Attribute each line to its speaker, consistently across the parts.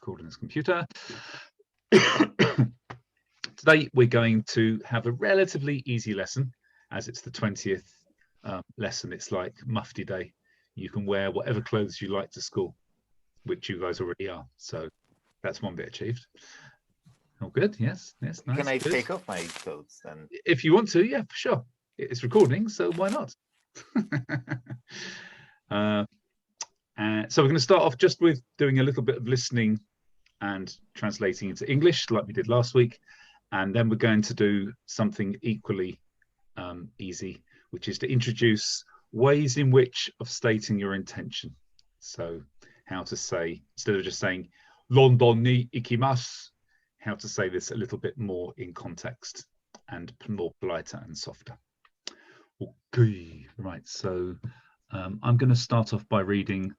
Speaker 1: recording this computer. Today we're going to have a relatively easy lesson, as it's the 20th lesson. It's like Mufti Day. You can wear whatever clothes you like to school, which you guys already are. So that's one bit achieved. All good. Yes, nice.
Speaker 2: Can I
Speaker 1: good.
Speaker 2: take off my clothes then?
Speaker 1: If you want to, yeah, for sure. It's recording, so why not? So we're going to start off just with doing a little bit of listening and translating into English like we did last week. And then we're going to do something equally easy, which is to introduce ways in which of stating your intention. So how to say, instead of just saying London ni ikimasu, how to say this a little bit more in context and more politer and softer. Okay, right. So I'm going to start off by reading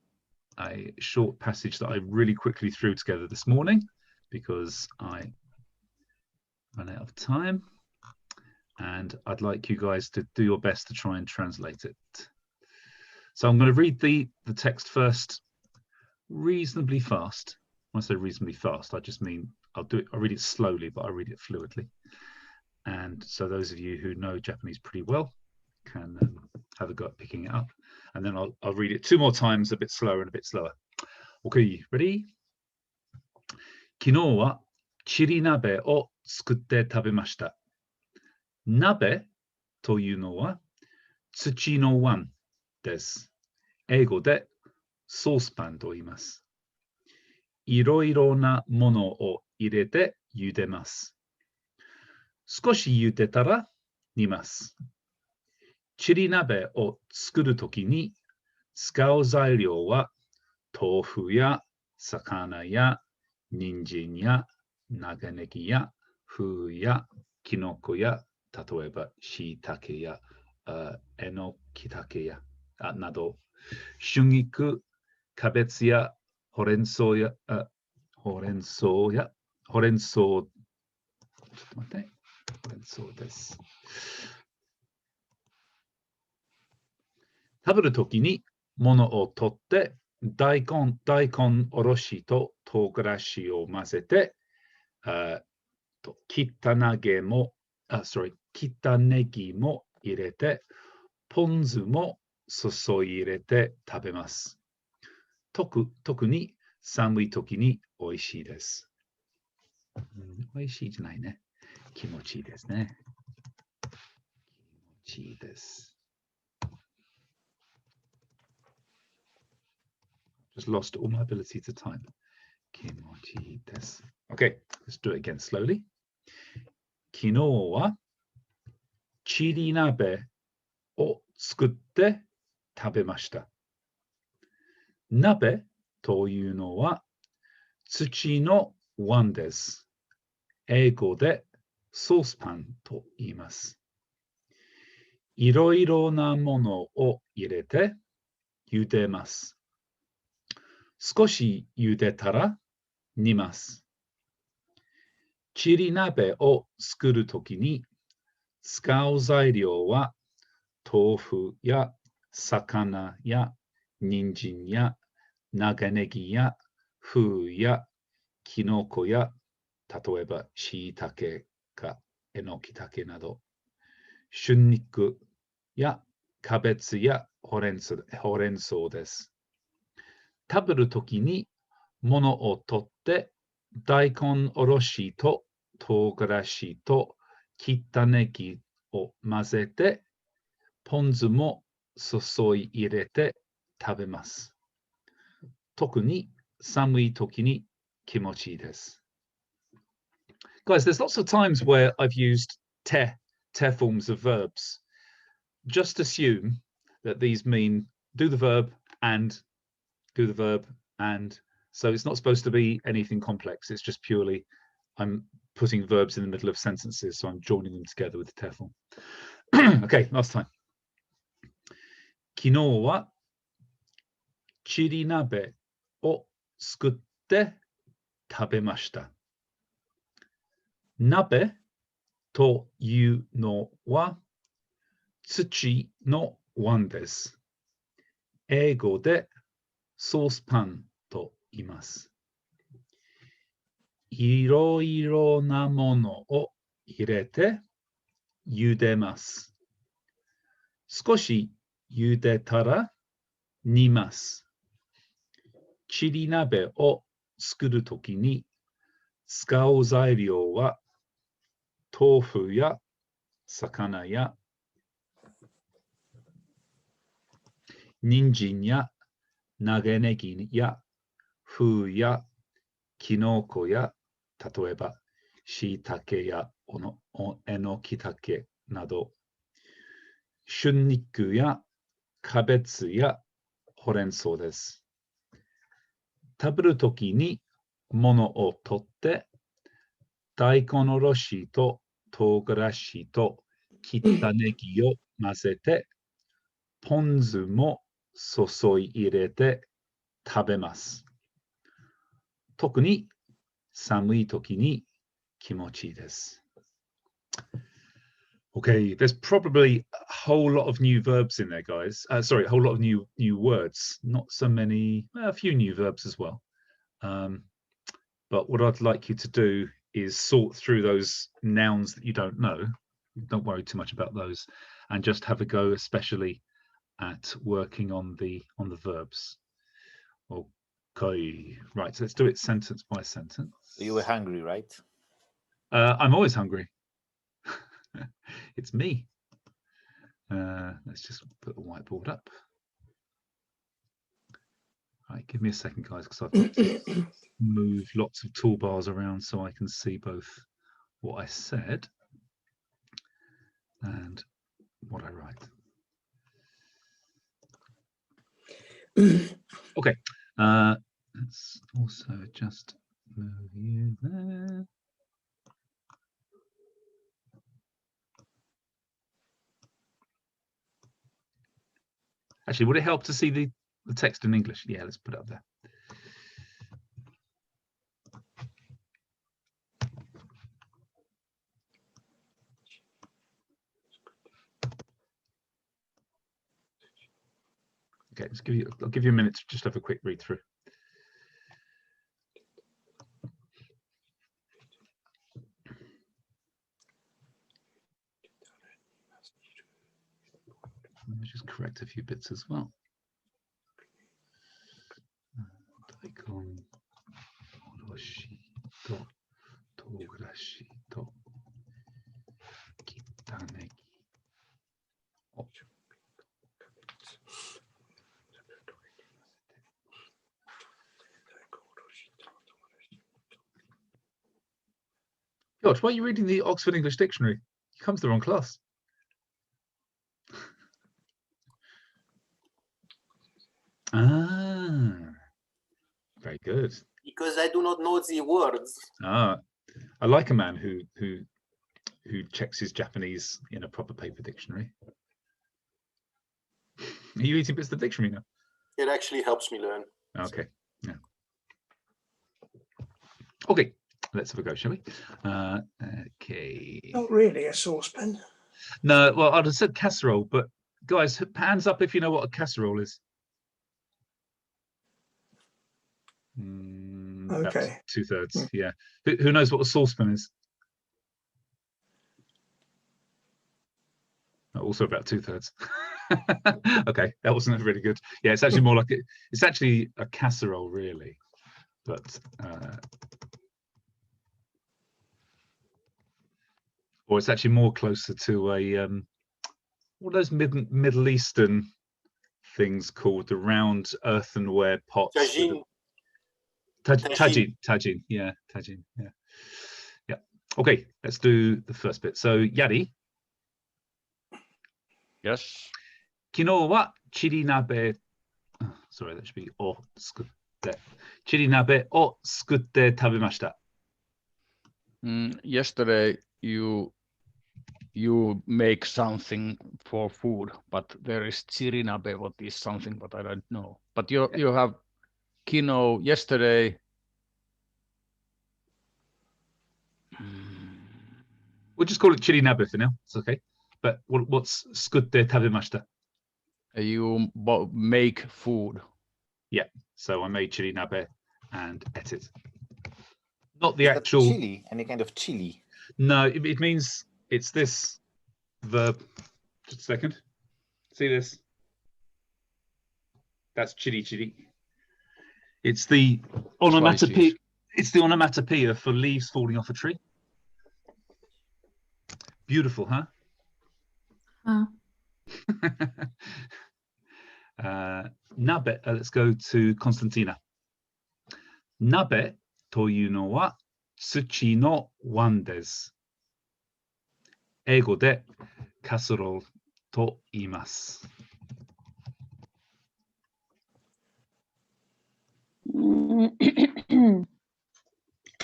Speaker 1: a short passage that I really quickly threw together this morning because I ran out of time, and I'd like you guys to do your best to try and translate it. So I'm going to read the text first reasonably fast. When I say reasonably fast, I just mean I'll read it slowly, but I read it fluidly. And so those of you who know Japanese pretty well can have a go at picking it up. And then I'll read it two more times, a bit slower and a bit slower. Okay, ready? 昨日はチリ鍋を作って食べました。鍋というのは土の碗です。英語でソースパンと言います。いろいろなものを入れて茹でます。少し茹でたら煮ます。チリ鍋を作るときに使う材料は豆腐や魚や人参や長ネギや麩やキノコや例えば椎茸やえのきたけやなど春菊、キャベツやほうれん草ちょっと待って、ほうれん草です。食べるときに物を取って大根おろしと唐辛子を混ぜて切ったネギも入れてポン酢も注い入れて食べます。特に寒いときに美味しいです。美味しいじゃないね。気持ちいいですね。気持ちいいです。Just lost all my ability to type. 気持ちいいです。Okay, let's do it again slowly. 昨日はチリ鍋を作って食べました。鍋というのは土の碗です。英語でソースパンと言います。いろいろなものを入れて茹でます。少し茹でたら煮ます。チリ鍋を作るときに使う材料は豆腐や魚や人参や長ネギや麩やキノコや例えば椎茸かえのきたけなど春菊やキャベツやほうれん草です。食べるときに物を取って大根おろしと唐辛子と切ったネギを混ぜてポン酢も注い入れて食べます。特に寒いときに気持ちいいです。Guys, there's lots of times where I've used te forms of verbs. Just assume that these mean do the verb and do the verb and. So it's not supposed to be anything complex. It's just purely I'm putting verbs in the middle of sentences, so I'm joining them together with the te form. Okay, last time. 昨日はチリ鍋を作って食べました。鍋というのは土の碗です。英語でソースパンと言います。いろいろなものを入れて茹でます。少し茹でたら煮ます。チリ鍋を作るときに使う材料は豆腐や魚や人参や長ネギや風やキノコや例えばしいたけやえのきたけなど春菊やキャベツやほうれん草です。食べるときに物を取って大根おろしと唐辛子と切ったネギを混ぜてポン酢も注い入れて食べます。特に寒い時に気持ちいいです。Okay, there's probably a whole lot of new verbs in there, guys. Sorry, a whole lot of new words. Not so many, a few new verbs as well. But what I'd like you to do is sort through those nouns that you don't know. Don't worry too much about those, and just have a go, especially at working on the verbs. Okay, right. So let's do it sentence by sentence.
Speaker 2: You were hungry, right?
Speaker 1: I'm always hungry. It's me. Let's just put the whiteboard up. Right, give me a second, guys, because I've got to move lots of toolbars around so I can see both what I said and what I write. Okay, let's also just move you there. Actually, would it help to see the text in English? Yeah, let's put it up there. Okay, I'll give you a minute to just have a quick read through. Let me just correct a few bits as well. Daikon, oroshi to togarashi to kitta negi. George, why are you reading the Oxford English Dictionary? You come to the wrong class. Ah, very good.
Speaker 3: Because I do not know the words.
Speaker 1: Ah, I like a man who checks his Japanese in a proper paper dictionary. Are you eating bits of the dictionary now?
Speaker 3: It actually helps me learn.
Speaker 1: Okay, yeah. Okay, let's have a go, shall we? Okay.
Speaker 4: Not really a saucepan.
Speaker 1: No, well, I'd have said casserole, but guys, hands up if you know what a casserole is.
Speaker 4: Okay.
Speaker 1: 2/3, yeah. Who knows what a saucepan is? Also about 2/3. Okay, that wasn't really good. Yeah, it's actually more like it's actually a casserole, really, but or it's actually more closer to a what are those Middle Eastern things called, the round earthenware pots?
Speaker 3: Tagine.
Speaker 1: Tagine, yeah, tagine, yeah. Okay, let's do the first bit. So, Yari.
Speaker 5: Yes.
Speaker 1: 昨日はチリ鍋、sorry, that should be を作って、チリ鍋を作って食べました。
Speaker 5: Yesterday you make something for food, but there is chirinabe, what is something, but I don't know. But you have kino yesterday.
Speaker 1: We'll just call it chili nabe for now. It's okay. But what's skutte tabemashita?
Speaker 5: You make food.
Speaker 1: Yeah. So I made chili nabe and ate it. Not the
Speaker 2: Is that
Speaker 1: actual.
Speaker 2: chili, any kind of chili.
Speaker 1: No, it means it's this verb. Just a second. See this? That's chili chili. It's the onomatopoeia.
Speaker 5: Slices.
Speaker 1: It's the onomatopoeia for leaves falling off a tree. Beautiful, huh? Nabe. Let's go to Constantina. Nabe toyu no wa tsuchi no wan desu. Eigo de casserole to iimasu.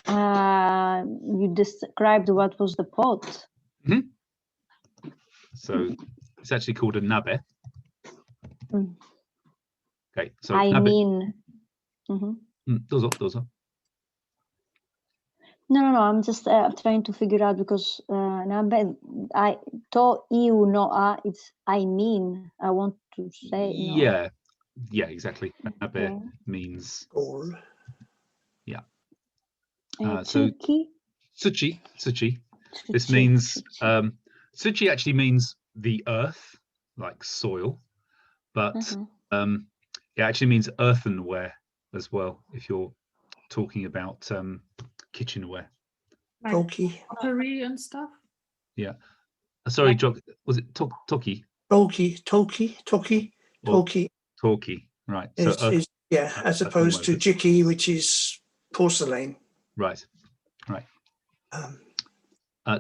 Speaker 4: You described what was the pot.
Speaker 1: So it's actually called a nabe. Okay, so
Speaker 4: I
Speaker 1: nabe.
Speaker 4: mean,
Speaker 1: Dozo.
Speaker 4: no, I'm just trying to figure out because nabe, to iu no a, it's I mean, I want to say no.
Speaker 1: Yeah, exactly. Nabe
Speaker 4: Yeah.
Speaker 1: means
Speaker 3: Goal.
Speaker 1: so
Speaker 4: Tsuki?
Speaker 1: tsuchi. This
Speaker 4: Tsuchi,
Speaker 1: means
Speaker 4: tsuchi.
Speaker 1: tsuchi actually means the earth, like soil, but it actually means earthenware as well. If you're talking about kitchenware.
Speaker 6: Like
Speaker 3: Toki.
Speaker 6: pottery and stuff.
Speaker 1: Yeah. Sorry,
Speaker 6: Like-
Speaker 1: Jock. Was it toki?
Speaker 3: Toki.
Speaker 1: Or Toki. Right. So
Speaker 3: Is as opposed to jiki, which is porcelain.
Speaker 1: right.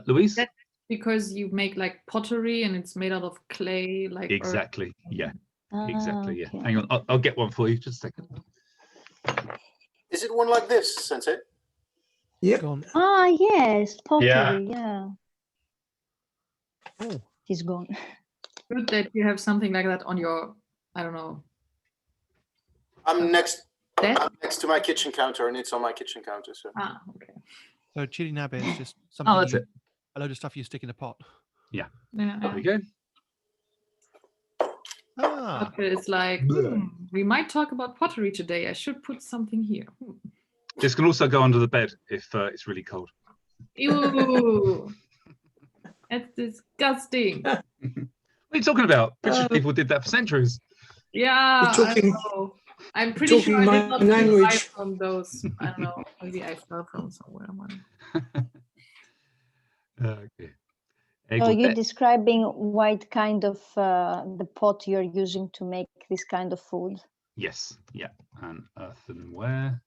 Speaker 1: Louise?
Speaker 6: That- Because you make like pottery and it's made out of clay, like earth.
Speaker 1: Exactly. Yeah. Exactly. Yeah.
Speaker 4: Okay.
Speaker 1: Hang on. I'll get one for you. Just a second.
Speaker 3: Is it one like this, Sensei?
Speaker 7: Yep.
Speaker 8: Gone.
Speaker 4: Yes, pottery,
Speaker 1: Yeah.
Speaker 4: yeah.
Speaker 8: Oh,
Speaker 4: He's gone.
Speaker 6: Good that you have something like that on your, I don't know.
Speaker 3: I'm next
Speaker 6: Desk?
Speaker 3: to my kitchen counter, and it's on my kitchen counter. So
Speaker 6: Okay.
Speaker 8: so chili nabe is just something.
Speaker 1: Oh, that's it.
Speaker 8: A load of stuff you stick in a pot.
Speaker 6: Yeah.
Speaker 1: There we go.
Speaker 8: Ah,
Speaker 6: Okay, it's like, we might talk about pottery today. I should put something here.
Speaker 1: This can also go under the bed if it's really cold.
Speaker 6: Ew. That's disgusting.
Speaker 1: What are you talking about? British people did that for centuries.
Speaker 6: Yeah,
Speaker 3: You're talking-
Speaker 6: I know. I'm pretty sure
Speaker 3: talking
Speaker 6: I
Speaker 3: my
Speaker 6: did not
Speaker 3: language.
Speaker 6: survive from those. I don't know. Maybe I fell from somewhere.
Speaker 1: Okay.
Speaker 4: So you're describing what kind of the pot you're using to make this kind of food.
Speaker 1: Yes, yeah, and earthenware.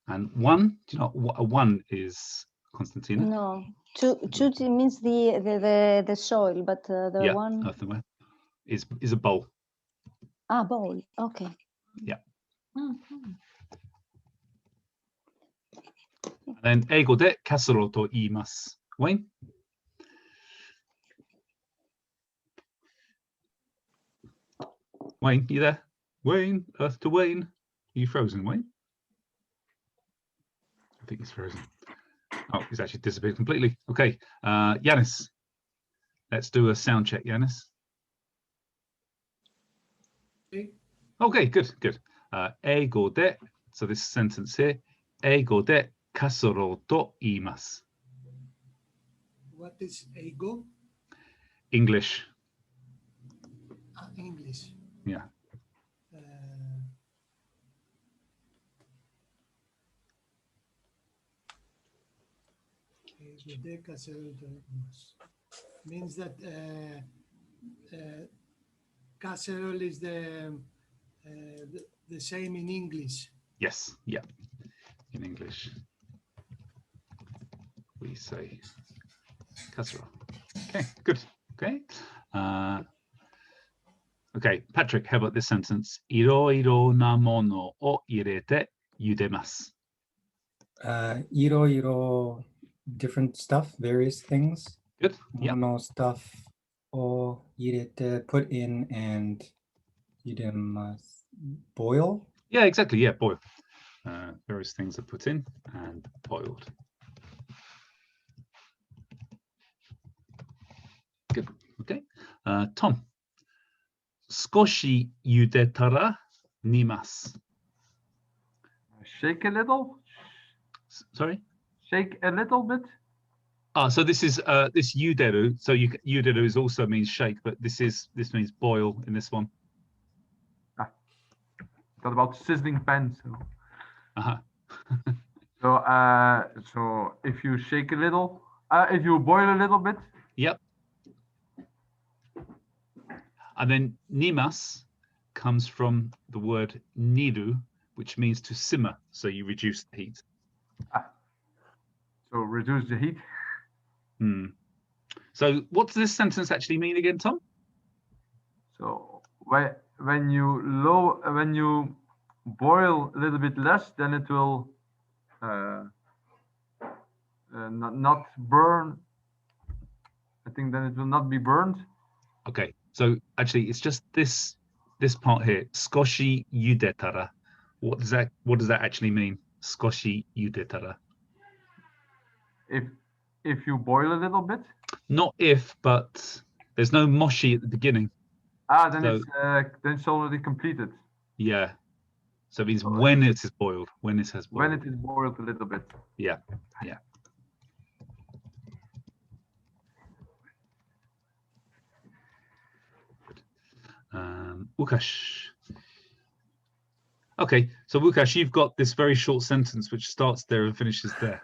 Speaker 1: And one, do you know what a one is, Constantina?
Speaker 4: No, chuti means the soil, but the
Speaker 1: Yeah,
Speaker 4: one
Speaker 1: earthenware is a bowl.
Speaker 4: bowl. Okay.
Speaker 6: Mhm.
Speaker 1: And then eigo de casserole to iimasu. Wayne? Wayne, you there? Wayne, Earth to Wayne. Are you frozen, Wayne? I think he's frozen. Oh, he's actually disappeared completely. Okay, Yanis. Let's do a sound check, Yanis. Okay, good. Eigo de, so this sentence here, eigo de casserole to iimasu.
Speaker 7: What is eigo?
Speaker 1: English.
Speaker 7: English.
Speaker 1: Yeah.
Speaker 7: Eigo de casserole to iimasu. Means that casserole is the same in English.
Speaker 1: Yes, yeah. In English, we say casserole. Okay, good. Okay. Okay, Patrick, how about this sentence? Iroiro na mono o irete yudemasu.
Speaker 9: Iro, different stuff, various things.
Speaker 1: Good. Yeah.
Speaker 9: Mono stuff o irete, put in, and yudemasu, boil.
Speaker 1: Yeah, exactly. Yeah, boil. Various things are put in and boiled. Good. Okay. Tom. Skoshi yudetara nimasu.
Speaker 10: Shake a little.
Speaker 1: Sorry.
Speaker 2: Shake a little bit.
Speaker 1: Ah, so this is this yuderu. So yuderu is also means shake, but this means boil in this one.
Speaker 2: Thought about sizzling pan. So.
Speaker 1: Uh-huh.
Speaker 2: So if you shake a little, if you boil a little bit.
Speaker 1: Yep. And then nimas comes from the word niru, which means to simmer. So you reduce the heat.
Speaker 2: So reduce the heat.
Speaker 1: So what does this sentence actually mean again, Tom?
Speaker 2: So when you boil a little bit less, then it will not burn. I think then it will not be burned.
Speaker 1: Okay, so actually it's just this part here, skoshi yudetara. What does that actually mean? Skoshi yudetara.
Speaker 2: If you boil a little bit.
Speaker 1: Not if, but there's no moshi at the beginning.
Speaker 2: Then it's already completed.
Speaker 1: Yeah. So it means when it is boiled, when it has boiled.
Speaker 2: When it is boiled a little bit.
Speaker 1: Yeah, yeah. Łukasz. Okay, so Łukasz, you've got this very short sentence which starts there and finishes there.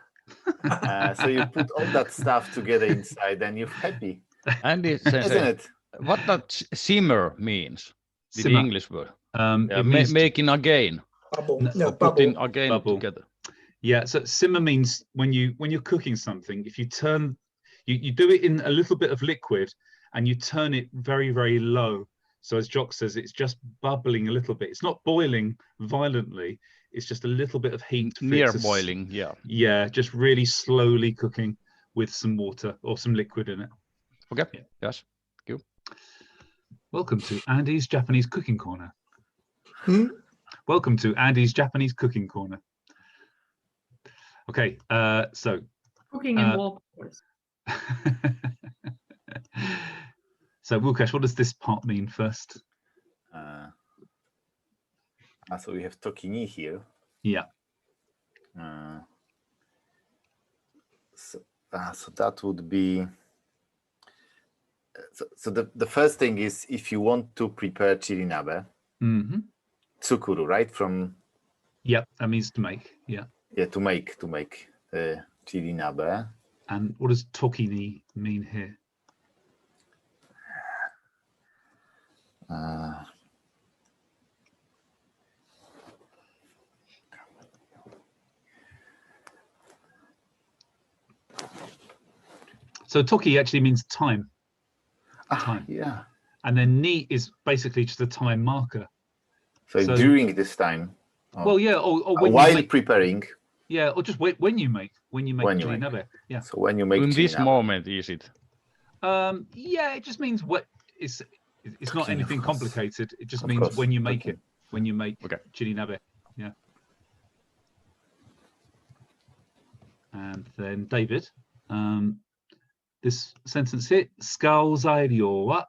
Speaker 10: So you put all that stuff together inside and you're happy.
Speaker 5: And it's,
Speaker 10: isn't it?
Speaker 5: What that simmer means, the
Speaker 1: Simmer.
Speaker 5: English word.
Speaker 1: It means
Speaker 5: Making again.
Speaker 3: Bubble.
Speaker 1: No,
Speaker 3: No,
Speaker 5: Putting
Speaker 3: bubble.
Speaker 5: again
Speaker 1: Bubble.
Speaker 5: together.
Speaker 1: Yeah, so simmer means when you're cooking something, if you turn, you do it in a little bit of liquid and you turn it very, very low. So as Jock says, it's just bubbling a little bit. It's not boiling violently. It's just a little bit of heat. for it
Speaker 5: Near
Speaker 1: to
Speaker 5: boiling, yeah.
Speaker 1: Yeah, just really slowly cooking with some water or some liquid in it.
Speaker 5: Okay,
Speaker 1: Yeah.
Speaker 5: yes. Thank you.
Speaker 1: Welcome to Andy's Japanese Cooking Corner.
Speaker 3: Hmm?
Speaker 1: Welcome to Andy's Japanese Cooking Corner. Okay, so
Speaker 6: Cooking in wallpapers.
Speaker 1: so Łukasz, what does this part mean first?
Speaker 10: So we have tokini here.
Speaker 1: Yeah.
Speaker 10: So that would be. So the first thing is if you want to prepare chirinabe, tsukuru, right? From.
Speaker 1: Yeah, that means to make. Yeah.
Speaker 10: Yeah, to make chirinabe.
Speaker 1: And what does tokini mean here? So toki actually means time. Time.
Speaker 10: Yeah.
Speaker 1: And then ni is basically just a time marker.
Speaker 10: So during this time.
Speaker 1: Well, yeah, or when
Speaker 10: while
Speaker 1: you make,
Speaker 10: preparing.
Speaker 1: Yeah, or just when you make chirinabe. Yeah.
Speaker 10: So when you make
Speaker 5: in this
Speaker 10: chirinabe.
Speaker 5: moment, is it?
Speaker 1: Yeah, it just means what it's not anything complicated. It just means
Speaker 10: course.
Speaker 1: when you make it, when you make
Speaker 5: Okay.
Speaker 1: chirinabe. Yeah. And then David, this sentence here, skau zairyo wa?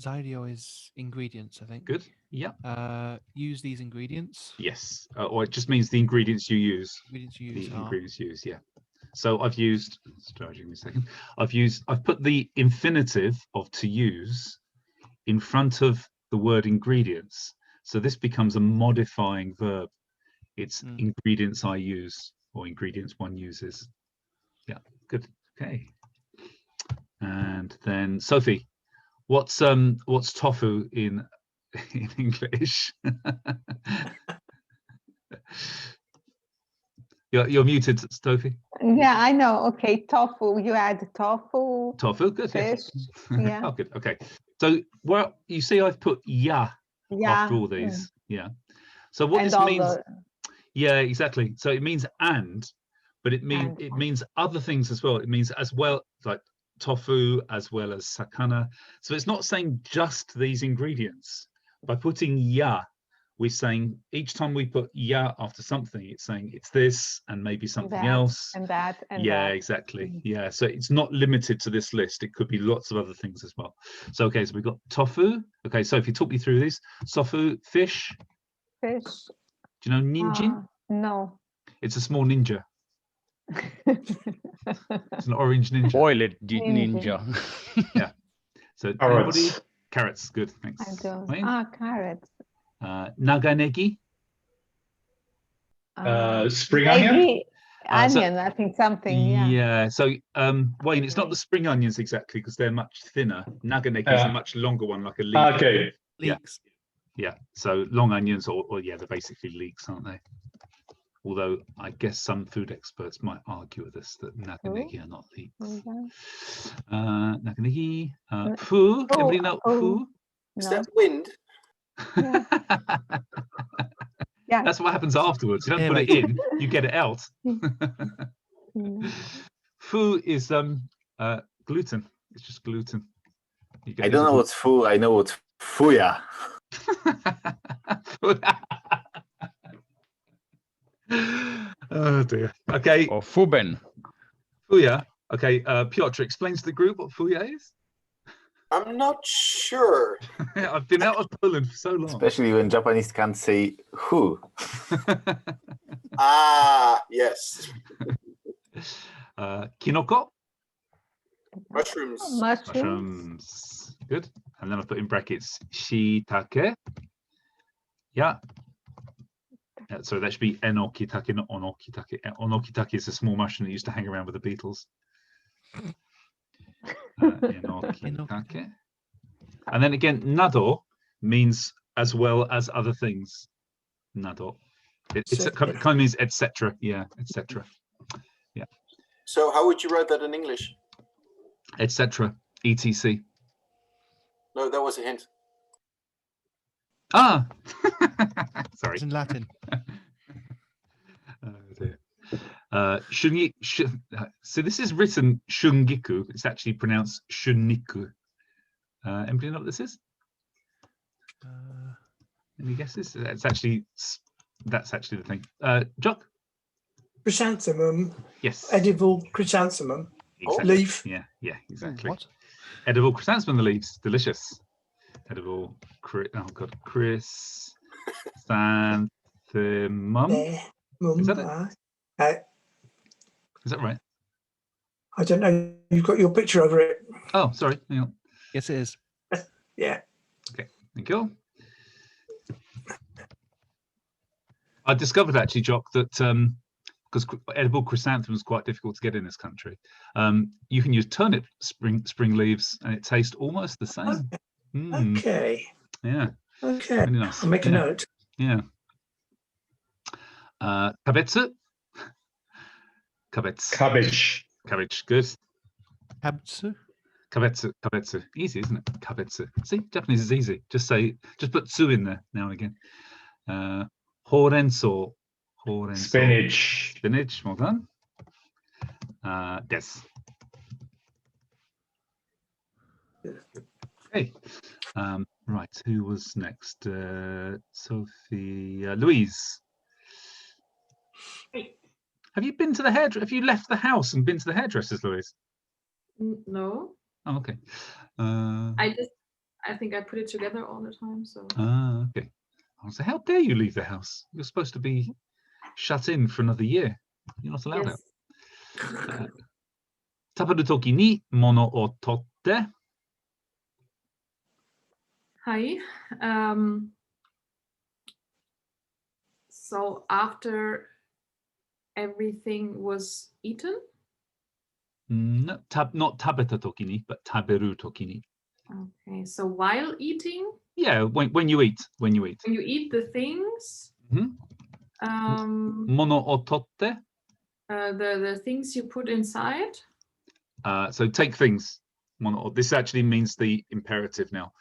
Speaker 8: Zairio is ingredients, I think.
Speaker 1: Good. Yeah.
Speaker 8: Use these ingredients.
Speaker 1: Yes. Or it just means the ingredients you use.
Speaker 8: Ingredients you use
Speaker 1: The
Speaker 8: are.
Speaker 1: ingredients used, yeah. So I've used, sorry, give me a second. I've put the infinitive of to use in front of the word ingredients. So this becomes a modifying verb. It's ingredients I use or ingredients one uses. Yeah, good. Okay. And then Sophie, what's tofu in English? You're muted, Sophie.
Speaker 11: Yeah, I know. Okay, tofu. You add tofu.
Speaker 1: Tofu, good.
Speaker 11: Fish. Yeah.
Speaker 1: Oh, good. Okay. So, well, you see, I've put
Speaker 11: Yeah.
Speaker 1: after all these. Yeah. So what
Speaker 11: And
Speaker 1: this
Speaker 11: all
Speaker 1: means?
Speaker 11: the-
Speaker 1: Yeah, exactly. So it means but it means other things as well. It means as well, like tofu as well as sakana. So it's not saying just these ingredients. By putting ya, we're saying each time we put ya after something, it's saying it's this and maybe something
Speaker 11: that,
Speaker 1: else.
Speaker 11: And that. And
Speaker 1: Yeah,
Speaker 11: that.
Speaker 1: exactly. Yeah, so it's not limited to this list. It could be lots of other things as well. So okay, so we've got tofu. Okay, so if you talk me through these, tofu, fish,
Speaker 11: Fish.
Speaker 1: Do you know ninjin?
Speaker 11: No.
Speaker 1: It's a small ninja. It's an orange ninja.
Speaker 5: Boiled ninja.
Speaker 1: Yeah. So
Speaker 12: Carrots.
Speaker 1: anybody? Carrots. Good. Thanks.
Speaker 11: I don't.
Speaker 1: Wayne?
Speaker 11: Carrots.
Speaker 1: Naganegi.
Speaker 12: Spring onion.
Speaker 11: Maybe onion. I think something. Yeah.
Speaker 1: Yeah. So Wayne, it's not the spring onions exactly because they're much thinner. Naganegi is a much longer one, like a leek.
Speaker 12: Okay.
Speaker 8: Leeks.
Speaker 1: Yeah. So long onions, or yeah, they're basically leeks, aren't they? Although I guess some food experts might argue with us that naganegi are not leeks. Naganegi. Fu. Everybody know fu?
Speaker 13: Is that wind?
Speaker 11: Yeah.
Speaker 1: That's what happens afterwards. You don't put it in, you get it out. Fu is gluten. It's just gluten.
Speaker 10: I don't know what's fu. I know what's fuya.
Speaker 1: Oh dear. Okay.
Speaker 5: Or fuben.
Speaker 1: Fuya. Okay. Piotr, explains to the group what fuya is.
Speaker 13: I'm not sure.
Speaker 1: I've been out of Poland for so long.
Speaker 10: Especially when Japanese can't say who.
Speaker 13: Yes.
Speaker 1: Kinoko.
Speaker 13: Mushrooms.
Speaker 1: Mushrooms. Good. And then I've put in brackets shiitake. Yeah. So that should be enokitake, not onokitake. Onokitake is a small mushroom that used to hang around with the Beatles. Enokitake. And then again, nado means as well as other things. Nado. It kind of means etc. Yeah, etc. Yeah.
Speaker 13: So how would you write that in English?
Speaker 1: Etc. etc.
Speaker 13: No, that was a hint.
Speaker 1: Ah, sorry.
Speaker 8: It's in Latin.
Speaker 1: So this is written shungiku. It's actually pronounced shunniku. Anybody know what this is? Any guesses? That's actually the thing. Jock?
Speaker 3: Chrysanthemum.
Speaker 1: Yes.
Speaker 3: Edible chrysanthemum.
Speaker 1: Exactly.
Speaker 3: Leaf.
Speaker 1: Yeah, exactly.
Speaker 8: What?
Speaker 1: Edible chrysanthemum, the leaves. Delicious. Edible, chrysanthemum. Is that it? Is that right?
Speaker 3: I don't know. You've got your picture over it.
Speaker 1: Oh, sorry. Hang on.
Speaker 8: Yes, it is.
Speaker 3: Yeah.
Speaker 1: Okay, thank you. I discovered actually, Jock, that because edible chrysanthemum is quite difficult to get in this country, you can use turnip spring leaves and it tastes almost the same.
Speaker 3: Okay.
Speaker 1: Yeah.
Speaker 3: Okay.
Speaker 1: Really nice.
Speaker 3: I'll make a note.
Speaker 1: Yeah. Kabetsu. Cabbage. Good. Kabetsu. Easy, isn't it? Kabetsu. See, Japanese is easy. Just put tsu in there now and again. Horenso.
Speaker 12: Spinach.
Speaker 1: Well done. Des. Okay. Right. Who was next? Sophie. Louise. Have you been to the hairdresser? Have you left the house and been to the hairdressers, Louise?
Speaker 6: No.
Speaker 1: Oh, okay.
Speaker 6: I think I put it together all the time. So.
Speaker 1: Okay. So how dare you leave the house? You're supposed to be shut in for another year. You're not allowed out. Taparu toki ni mono o totte.
Speaker 6: Hi. So after everything was eaten?
Speaker 1: No, not tabeta toki ni, but taberu toki ni.
Speaker 6: Okay, so while eating?
Speaker 1: Yeah, when you eat. When you
Speaker 6: eat the things?
Speaker 1: Mono o totte.
Speaker 6: The things you put inside?
Speaker 1: So take things. Mono. This actually means the imperative now.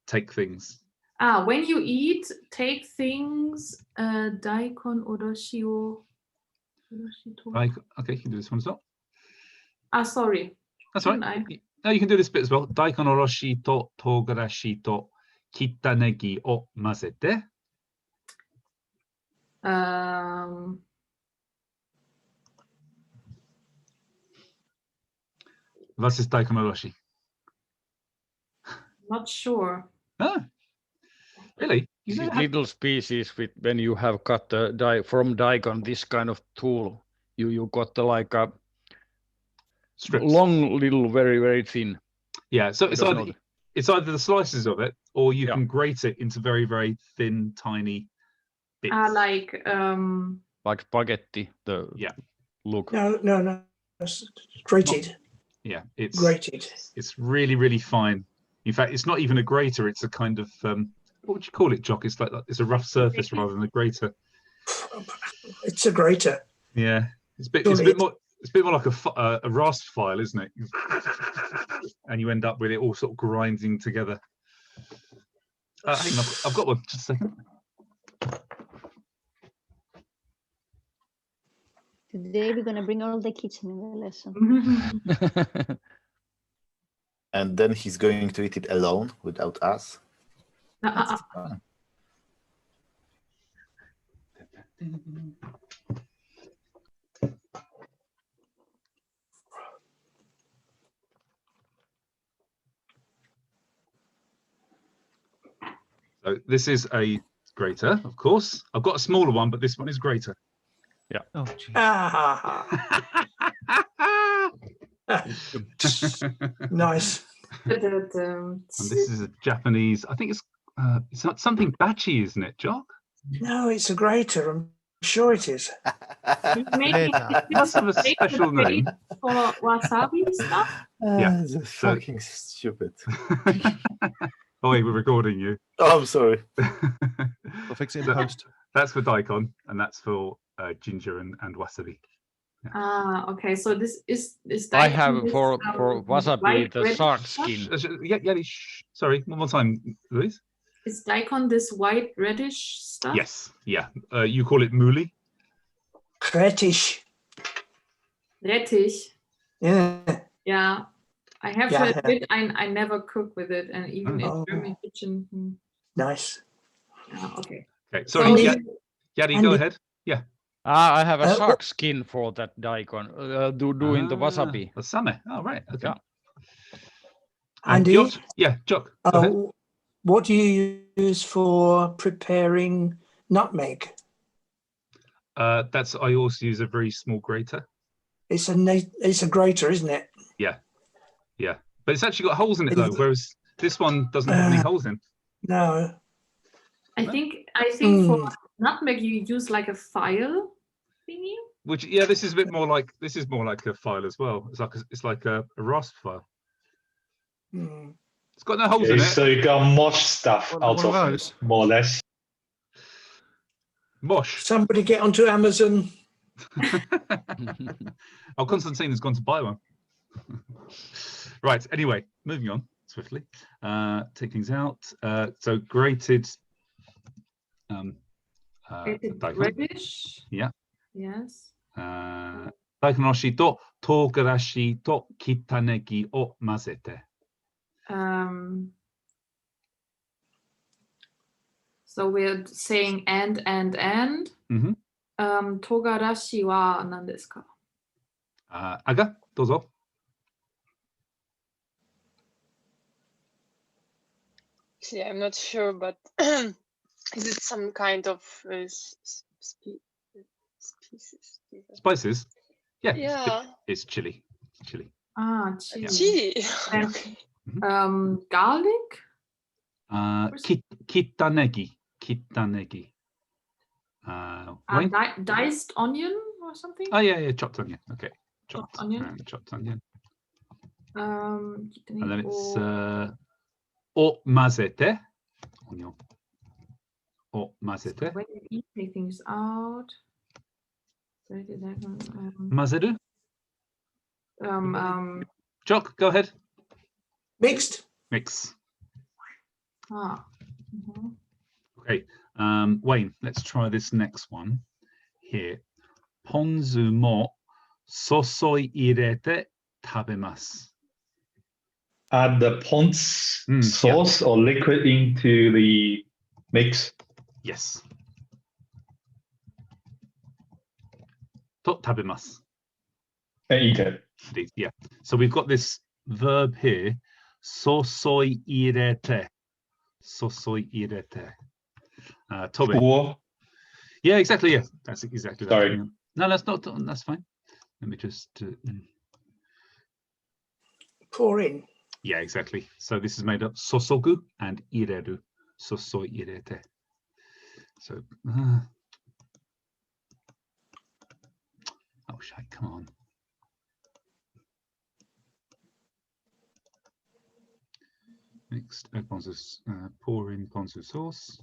Speaker 1: Take things.
Speaker 6: When you eat, take things. Daikon oroshi o.
Speaker 1: Okay, you can do this one as well.
Speaker 6: Sorry.
Speaker 1: That's right. No, you can do this bit as well. Daikon oroshi to togarashi to kitta negi o mazete. Was ist Daikon oroshi?
Speaker 6: Not sure.
Speaker 1: Really?
Speaker 5: little species with when you have cut the from Daikon this kind of tool, you got the like a
Speaker 1: strips.
Speaker 5: Long, little, very, very thin.
Speaker 1: Yeah, so it's either the slices of it, or you can grate it into very, very thin, tiny bits.
Speaker 5: Like spaghetti. Look.
Speaker 3: No. It's grated.
Speaker 1: Yeah, it's
Speaker 3: grated.
Speaker 1: It's really, really fine. In fact, it's not even a grater. It's a kind of what would you call it, Jock? It's like it's a rough surface rather than a grater.
Speaker 3: It's a grater.
Speaker 1: Yeah, it's a bit more. It's a bit more like a rasp file, isn't it? And you end up with it all sort of grinding together. Hang on, I've got one. Just a second.
Speaker 4: Today we're gonna bring all the kitchen in the lesson.
Speaker 10: And then he's going to eat it alone without us.
Speaker 1: So this is a grater, of course. I've got a smaller one, but this one is greater.
Speaker 5: Yeah.
Speaker 8: Oh,
Speaker 3: Nice.
Speaker 1: And this is a Japanese. I think it's not something bachi, isn't it, Jock?
Speaker 3: No, it's a grater. I'm sure it is.
Speaker 1: It must have a special name.
Speaker 6: For wasabi stuff?
Speaker 1: Yeah.
Speaker 10: That's fucking stupid.
Speaker 1: Oh, wait, we're recording you.
Speaker 10: Oh, I'm sorry.
Speaker 8: We'll fix it in post.
Speaker 1: That's for daikon, and that's for ginger and wasabi.
Speaker 6: Yeah. Okay. So this is
Speaker 5: I have for wasabi the shark skin.
Speaker 1: Sorry, one more time, Louise.
Speaker 6: Is daikon this white reddish stuff?
Speaker 1: Yes. Yeah. You call it muli.
Speaker 3: Retish.
Speaker 6: Rettich.
Speaker 3: Yeah.
Speaker 6: Yeah. I have to admit, I never cook with it, and even in German kitchen.
Speaker 3: Nice.
Speaker 6: Yeah, okay.
Speaker 1: Okay. Sorry, Yadi, go ahead. Yeah.
Speaker 5: I have a shark skin for that daikon. Doing the wasabi.
Speaker 1: The same. Oh, right. Okay.
Speaker 5: Yeah.
Speaker 3: Andy?
Speaker 1: Jock.
Speaker 3: What do you use for preparing nutmeg?
Speaker 1: I also use a very small grater.
Speaker 3: It's a grater, isn't it?
Speaker 1: Yeah. Yeah. But it's actually got holes in it though, whereas this one doesn't have any holes in.
Speaker 3: No.
Speaker 6: I think for nutmeg you use like a file thingy.
Speaker 1: Which this is a bit more like a file as well. It's like a rasp file. It's got no holes in it.
Speaker 12: So you got mosh stuff out of it, more or less.
Speaker 1: Mosh.
Speaker 3: Somebody get onto Amazon.
Speaker 1: Oh, Constantine has gone to buy one. Right. Anyway, moving on swiftly. Take things out. So grated.
Speaker 6: Reddish.
Speaker 1: Yeah.
Speaker 6: Yes.
Speaker 1: Daikonoshi to togarashi to kitanegi o mazete.
Speaker 6: So we're saying and.
Speaker 1: Mm-hmm.
Speaker 6: Togarashi wa nan desu ka?
Speaker 1: Aga, dozo.
Speaker 14: Yeah, I'm not sure, but is it some kind of species?
Speaker 1: Spices? Yeah.
Speaker 14: Yeah.
Speaker 1: It's chili. Chili.
Speaker 6: Ah, chili.
Speaker 14: Chili.
Speaker 6: And, garlic?
Speaker 1: Kitanegi.
Speaker 6: Diced onion or something?
Speaker 1: Oh yeah, chopped onion. Okay.
Speaker 6: Chopped onion.
Speaker 1: Chopped onion.
Speaker 6: And
Speaker 1: then it's o mazete. Onion. O mazete.
Speaker 6: When you take things out.
Speaker 1: Mazeru. Jock, go ahead.
Speaker 3: Mixed.
Speaker 1: Mix.
Speaker 6: Mm-hmm.
Speaker 1: Okay. Wayne, let's try this next one here. Ponzu mo sosoi irete tabemasu.
Speaker 12: Add the ponzu sauce or liquid into the mix.
Speaker 1: Yes. To tabemasu.
Speaker 12: And eat it.
Speaker 1: Yeah. So we've got this verb here, sosoi irete. Sosoi irete. Toby.
Speaker 12: Poor.
Speaker 1: Yeah, exactly. Yeah, that's exactly that.
Speaker 12: Sorry.
Speaker 1: No, that's not. That's fine. Let me just.
Speaker 3: Pour in.
Speaker 1: Yeah, exactly. So this is made up sosogu and ireru. Soso irete. So. Oh shit! Come on. Next, ponzu, pour in ponzu sauce.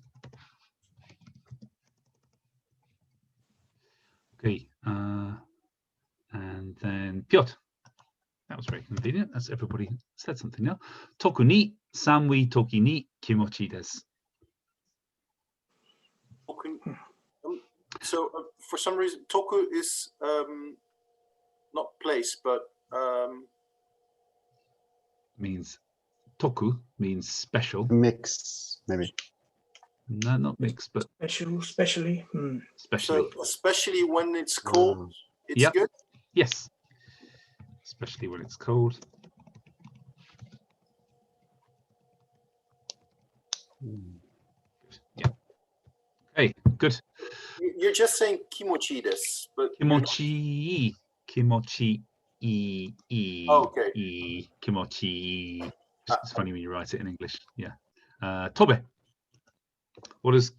Speaker 1: Okay, and then Piotr. That was very convenient. That's everybody said something now. Toku ni sanui toki ni kimochi desu.
Speaker 13: So for some reason, toku is not place, but
Speaker 1: means toku means special.
Speaker 8: Mix, maybe.
Speaker 1: No, not mix, but
Speaker 3: especially.
Speaker 1: Especially.
Speaker 13: So especially when it's cold, it's
Speaker 1: yep.
Speaker 13: good.
Speaker 1: Yes. Especially when it's cold. Yeah. Hey, good.
Speaker 13: You're just saying kimochi desu, but
Speaker 1: kimochi. Kimochi.
Speaker 13: Okay.
Speaker 1: Kimochi. It's funny when you write it in English. Yeah. Tobe. What does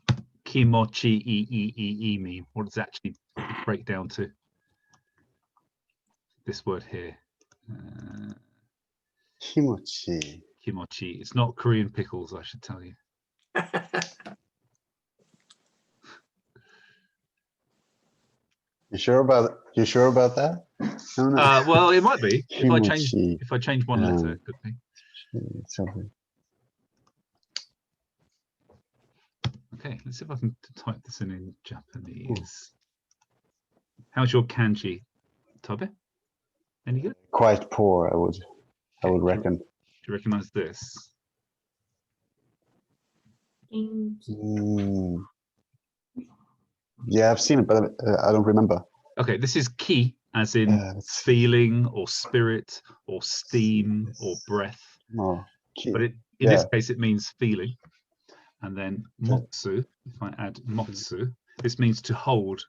Speaker 1: kimochi mean? What does it actually break down to? This word here.
Speaker 8: Kimochi.
Speaker 1: Kimochi. It's not Korean pickles, I should tell you.
Speaker 8: You sure about that?
Speaker 1: Well, it might be.
Speaker 8: Kimochi.
Speaker 1: If I change one letter, it could be.
Speaker 8: Something.
Speaker 1: Okay, let's see if I can type this in Japanese. How's your kanji, Tobe? Any good?
Speaker 8: Quite poor, I would reckon.
Speaker 1: Do you recognize this?
Speaker 8: Yeah, I've seen it, but I don't remember.
Speaker 1: Okay, this is ki, as in feeling or spirit or steam or breath.
Speaker 8: Oh,
Speaker 1: but in this case, it means feeling. And then motsu, if I add motsu, this means to hold.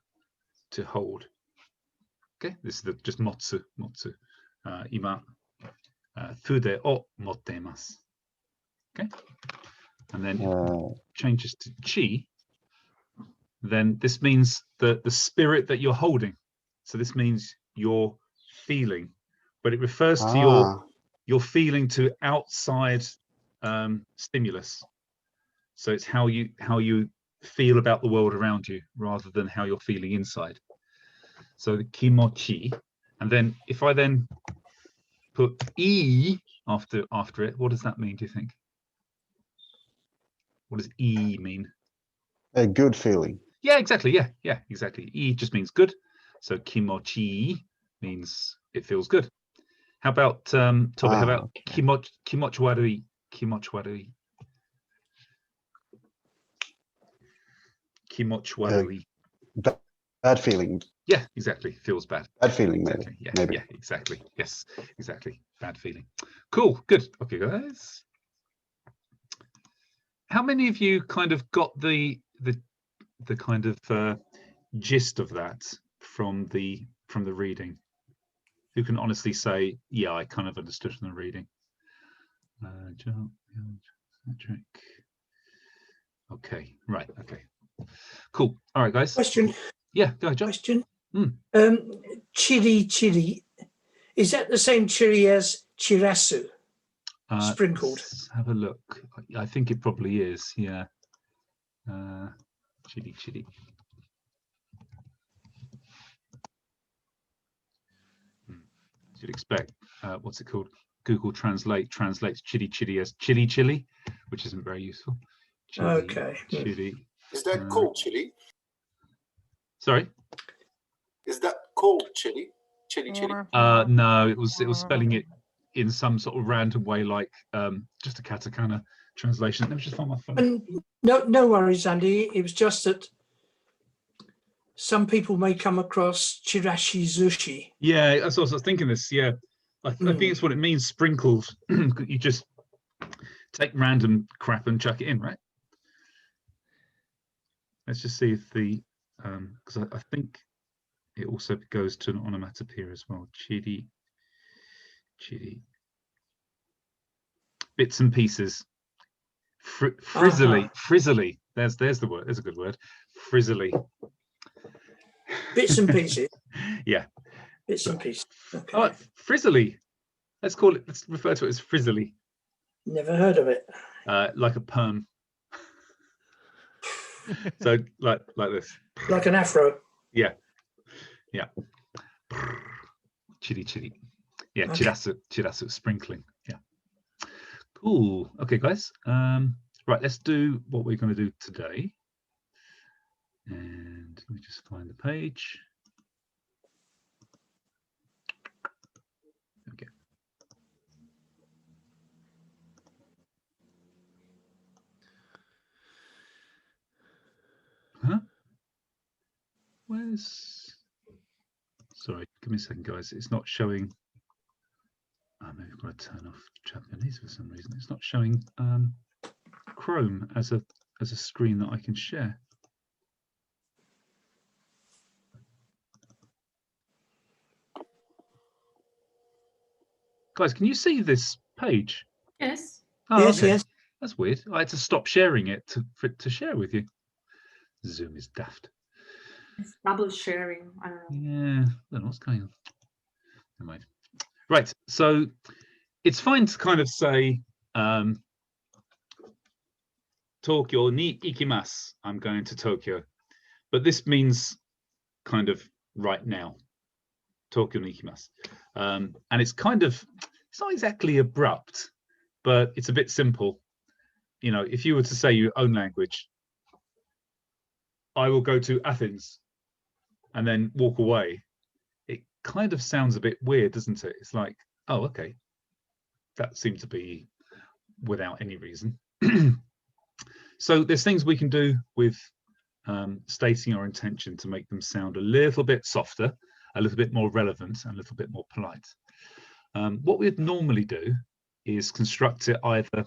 Speaker 1: To hold. Okay, this is just motsu. Motsu. Ima fude o mottemasu. Okay, and then if it changes to chi, then this means the spirit that you're holding. So this means you're feeling, but it refers to your feeling to outside stimulus. So it's how you feel about the world around you rather than how you're feeling inside. So the kimochi, and then if I then put e after it, what does that mean? Do you think? What does e mean?
Speaker 8: A good feeling.
Speaker 1: Yeah, exactly. Yeah, exactly. E just means good. So kimochi means it feels good. How about Tobe? How about kimochwarui? Kimochwarui. Kimochwarui.
Speaker 8: Bad feeling.
Speaker 1: Yeah, exactly. Feels bad.
Speaker 8: Bad feeling,
Speaker 1: exactly.
Speaker 8: Maybe.
Speaker 1: Yeah, exactly. Yes, exactly. Bad feeling. Cool. Good. Okay, guys. How many of you kind of got the kind of gist of that from the reading? Who can honestly say, yeah, I kind of understood from the reading? Okay. Right. Okay. Cool. All right, guys.
Speaker 3: Question.
Speaker 1: Yeah, go ahead, John.
Speaker 3: Question. Chiri. Is that the same chiri as chirasu? Sprinkled.
Speaker 1: Let's have a look. I think it probably is. Yeah. Chiri. You'd expect. What's it called? Google Translate translates chili as chili, which isn't very useful.
Speaker 3: Okay.
Speaker 1: Chili.
Speaker 13: Is that called chili?
Speaker 1: Sorry.
Speaker 13: Is that called chili? Chili.
Speaker 1: No, it was spelling it in some sort of random way, like just a katakana translation. Let me just find my phone.
Speaker 3: No worries, Andy. It was just that some people may come across chirashi zushi.
Speaker 1: Yeah, that's what I was thinking. This, yeah, I think it's what it means. Sprinkled. You just take random crap and chuck it in, right? Let's just see if the because I think it also goes to an onomatopoeia as well. Chiri, chiri. Bits and pieces. Frizzly, frizzly. There's the word. There's a good word. Frizzly.
Speaker 3: Bits and pieces.
Speaker 1: Yeah.
Speaker 3: Bits and pieces. Okay.
Speaker 1: Oh, frizzly. Let's call it. Let's refer to it as frizzly.
Speaker 3: Never heard of it.
Speaker 1: Like a perm. So like this.
Speaker 3: Like an afro.
Speaker 1: Yeah. Yeah. Chiri chiri. Yeah. Okay. Chirasu. Sprinkling. Yeah. Cool. Okay, guys. Right. Let's do what we're going to do today. And let me just find the page. Okay. Huh? Where's? Sorry, give me a second, guys. It's not showing. Maybe I've got to turn off Japanese for some reason. It's not showing Chrome as a screen that I can share. Guys, can you see this page?
Speaker 6: Yes.
Speaker 1: Oh,
Speaker 3: yes,
Speaker 1: okay.
Speaker 3: yes.
Speaker 1: That's weird. I had to stop sharing it to share with you. Zoom is daft.
Speaker 6: It's double sharing. I don't know.
Speaker 1: Yeah, I don't know what's going on. Never mind. Right, so it's fine to kind of say Tokyo ni ikimasu. I'm going to Tokyo. But this means kind of right now. Tokyo ni ikimasu. And it's kind of, it's not exactly abrupt, but it's a bit simple. You know, if you were to say your own language, I will go to Athens and then walk away, it kind of sounds a bit weird, doesn't it? It's like, oh, okay. That seemed to be without any reason. So there's things we can do with stating our intention to make them sound a little bit softer, a little bit more relevant, and a little bit more polite. What we'd normally do is construct it either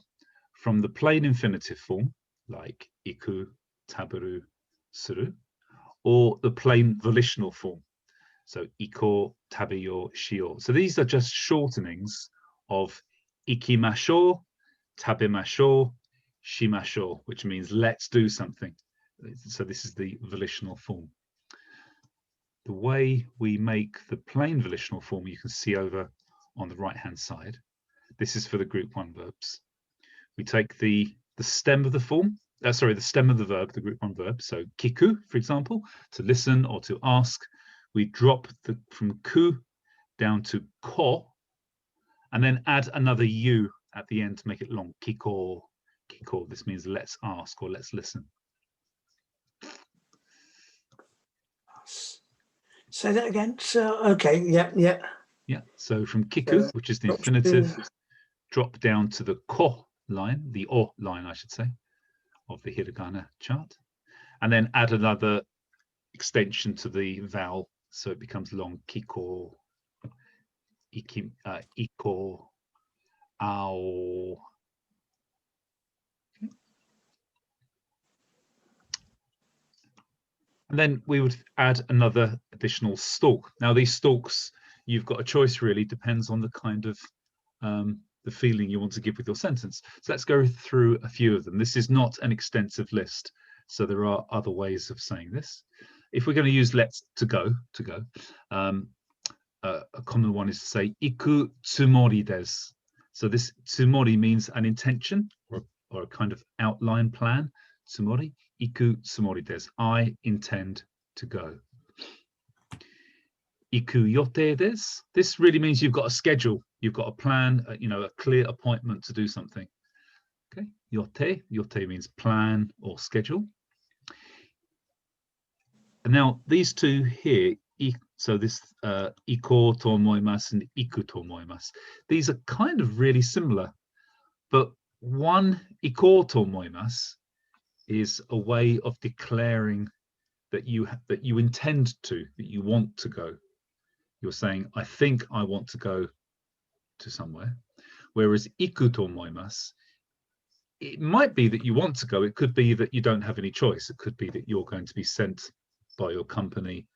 Speaker 1: from the plain infinitive form, like iku, taberu, suru, or the plain volitional form, so iko, tabeyo, shio. So these are just shortenings of ikimashou, tabemashou, shimashou, which means let's do something. So this is the volitional form. The way we make the plain volitional form, you can see over on the right hand side. This is for the group 1 verbs. We take the stem of the form, the stem of the verb, the group 1 verb. So kiku, for example, to listen or to ask. We drop from ku down to ko, and then add another u at the end to make it long. Kiko, kiko. This means let's ask or let's listen.
Speaker 3: Say that again. So okay, yeah.
Speaker 1: Yeah. So from kiku, which is the infinitive, drop down to the ko line, the o line, I should say, of the hiragana chart, and then add another extension to the vowel, so it becomes long. Kiko, iki, iko, ao. Okay. And then we would add another additional stalk. Now these stalks, you've got a choice really, depends on the kind of the feeling you want to give with your sentence. So let's go through a few of them. This is not an extensive list, so there are other ways of saying this. If we're going to use let's to go, a common one is to say iku tsumori desu. So this tsumori means an intention or a kind of outline plan. Tsumori, iku tsumori desu. I intend to go. Iku yote desu. This really means you've got a schedule, you've got a plan, you know, a clear appointment to do something. Okay, yote means plan or schedule. And now these two here, so this iko to omoimasu and iku to omoimasu, these are kind of really similar, but one iko to omoimasu is a way of declaring that you intend to, that you want to go. You're saying, I think I want to go to somewhere. Whereas iku to omoimasu it might be that you want to go. It could be that you don't have any choice. It could be that you're going to be sent by your company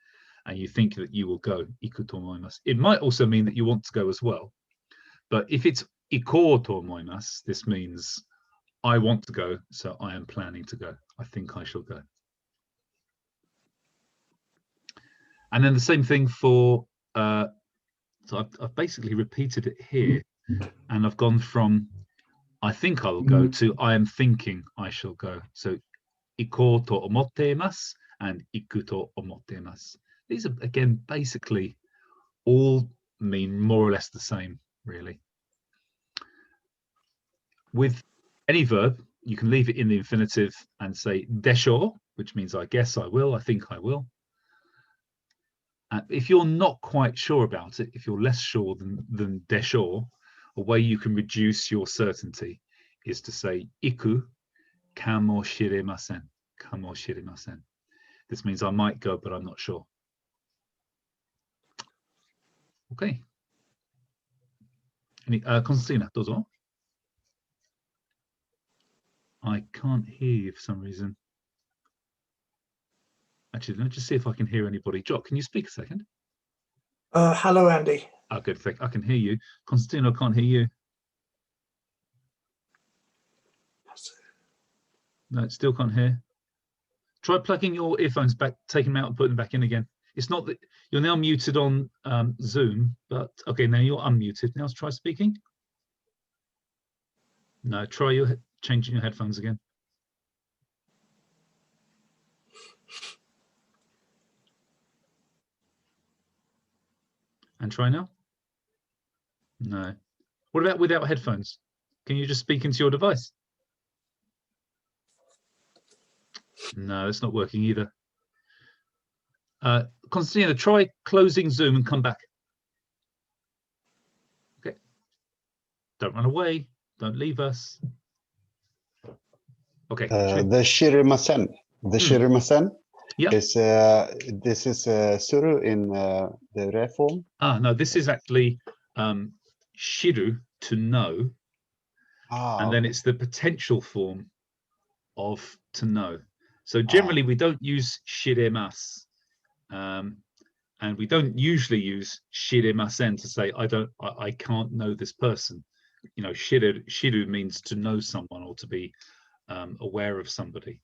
Speaker 1: and you think that you will go. Iku to omoimasu. It might also mean that you want to go as well. But if it's ikou to omoimasu, this means I want to go, so I am planning to go. I think I shall go. And then the same thing for, so I've basically repeated it here, and I've gone from I think I will go to I am thinking I shall go. So ikou to omotteimasu and iku to omotteimasu. These are, again, basically all mean more or less the same, really. With any verb, you can leave it in the infinitive and say desho, which means I guess I will, I think I will. If you're not quite sure about it, if you're less sure than desho, a way you can reduce your certainty is to say iku kamoshiremasen. Kamoshiremasen. This means I might go, but I'm not sure. Okay. Constantina, dozo. I can't hear you for some reason. Actually, let me just see if I can hear anybody. Jock, can you speak a second?
Speaker 3: Hello, Andy.
Speaker 1: Oh, good. I can hear you. Constantino, I can't hear you. No, still can't hear. Try plugging your earphones back, taking them out and putting them back in again. It's not that you're now muted on Zoom, but okay, now you're unmuted. Now let's try speaking. No, try changing your headphones again. And try now. No. What about without headphones? Can you just speak into your device? No, it's not working either. Constantina, try closing Zoom and come back. Okay. Don't run away. Don't leave us. Okay.
Speaker 8: The shirimasen. The shirimasen.
Speaker 1: Yeah.
Speaker 8: Is this is suru in the re form?
Speaker 1: No, this is actually shiru, to know, and then it's the potential form of to know. So generally we don't use shiremasu, and we don't usually use shiremasen to say I can't know this person. You know, shiru means to know someone or to be aware of somebody.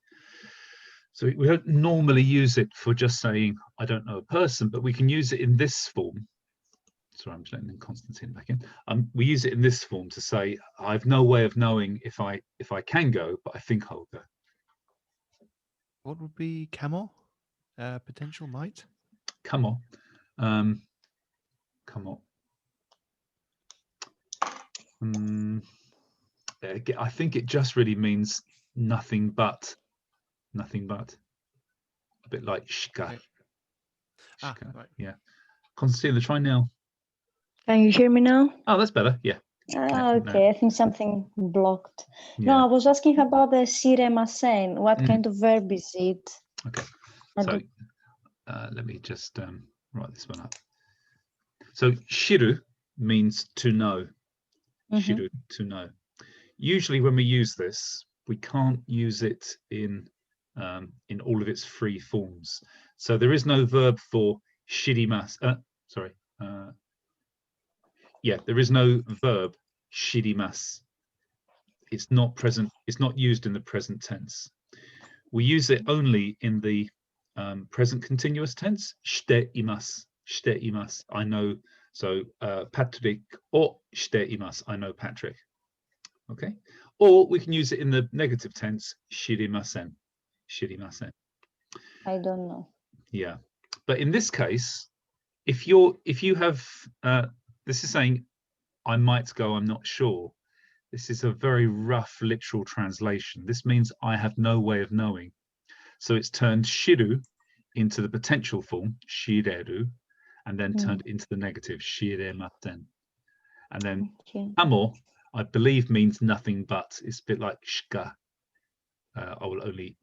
Speaker 1: So we don't normally use it for just saying I don't know a person, but we can use it in this form. Sorry, I'm just letting Constantine back in. We use it in this form to say I've no way of knowing if I can go, but I think I'll go.
Speaker 15: What would be kamo? Potential might?
Speaker 1: Kamo. Kamo. I think it just really means nothing but. Nothing but. A bit like shika.
Speaker 15: Okay.
Speaker 1: Shika.
Speaker 15: Right.
Speaker 1: Yeah. Constantine, try now.
Speaker 4: Can you hear me now?
Speaker 1: Oh, that's better. Yeah.
Speaker 4: Okay, I think something blocked.
Speaker 1: Yeah.
Speaker 4: No, I was asking about the shiremasen. What kind of verb is it?
Speaker 1: Okay. So let me just write this one up. So shiru means to know. Shiru, to know. Usually when we use this, we can't use it in all of its free forms. So there is no verb for shirimasu. There is no verb shirimasu. It's not present. It's not used in the present tense. We use it only in the present continuous tense. Shite imasu. Shite imasu. I know. So Patrick or shite imasu. I know Patrick. Okay. Or we can use it in the negative tense. Shirimasen. Shirimasen.
Speaker 4: I don't know.
Speaker 1: Yeah. But in this case, if you have this is saying I might go, I'm not sure. This is a very rough literal translation. This means I have no way of knowing. So it's turned shiru into the potential form, shireru, and then turned into the negative, shiremasen. And then amo, I believe, means nothing but. It's a bit like shika. I will only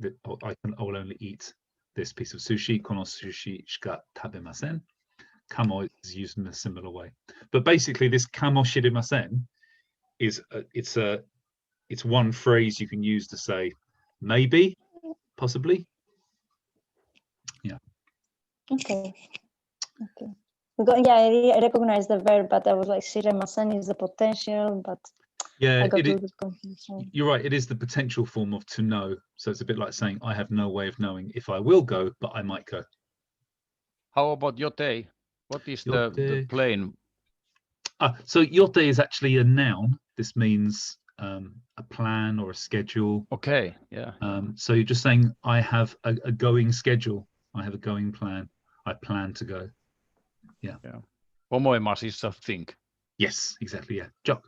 Speaker 1: eat this piece of sushi. Kono sushi shika tabemasen. Kamo is used in a similar way, but basically this kamo shirimasen is it's it's one phrase you can use to say maybe, possibly. Yeah.
Speaker 4: Okay. Okay. Because, yeah, I recognize the verb, but I was like, shiremasen is the potential, but
Speaker 1: Yeah,
Speaker 4: I got a little bit confused.
Speaker 1: you're right. It is the potential form of to know. So it's a bit like saying, I have no way of knowing if I will go, but I might go.
Speaker 5: How about yote? What is the plain?
Speaker 1: So yote is actually a noun. This means a plan or a schedule.
Speaker 5: Okay, yeah.
Speaker 1: So you're just saying, I have a going schedule. I have a going plan. I plan to go. Yeah.
Speaker 5: Yeah. Omoimas is a thing.
Speaker 1: Yes, exactly. Yeah. Jock.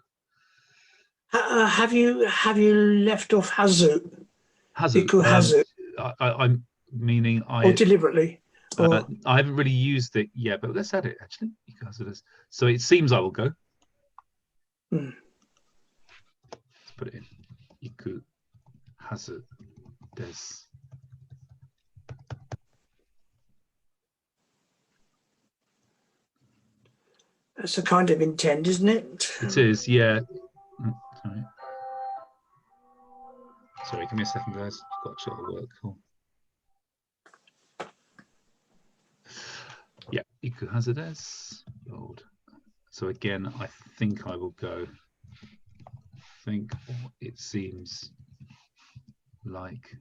Speaker 3: Have you left off hazu?
Speaker 1: Hazu.
Speaker 3: Iku hazu.
Speaker 1: I'm meaning I.
Speaker 3: Or deliberately. Or...
Speaker 1: I haven't really used it yet, but let's add it actually. Iku hazu des. So it seems I will go. Let's put it in. Iku hazu des.
Speaker 3: That's a kind of intent, isn't it?
Speaker 1: It is, yeah. Sorry, give me a second, guys. I've got to sort of work. Cool. Yeah, iku hazu desu. So again, I think I will go. Think, or it seems like.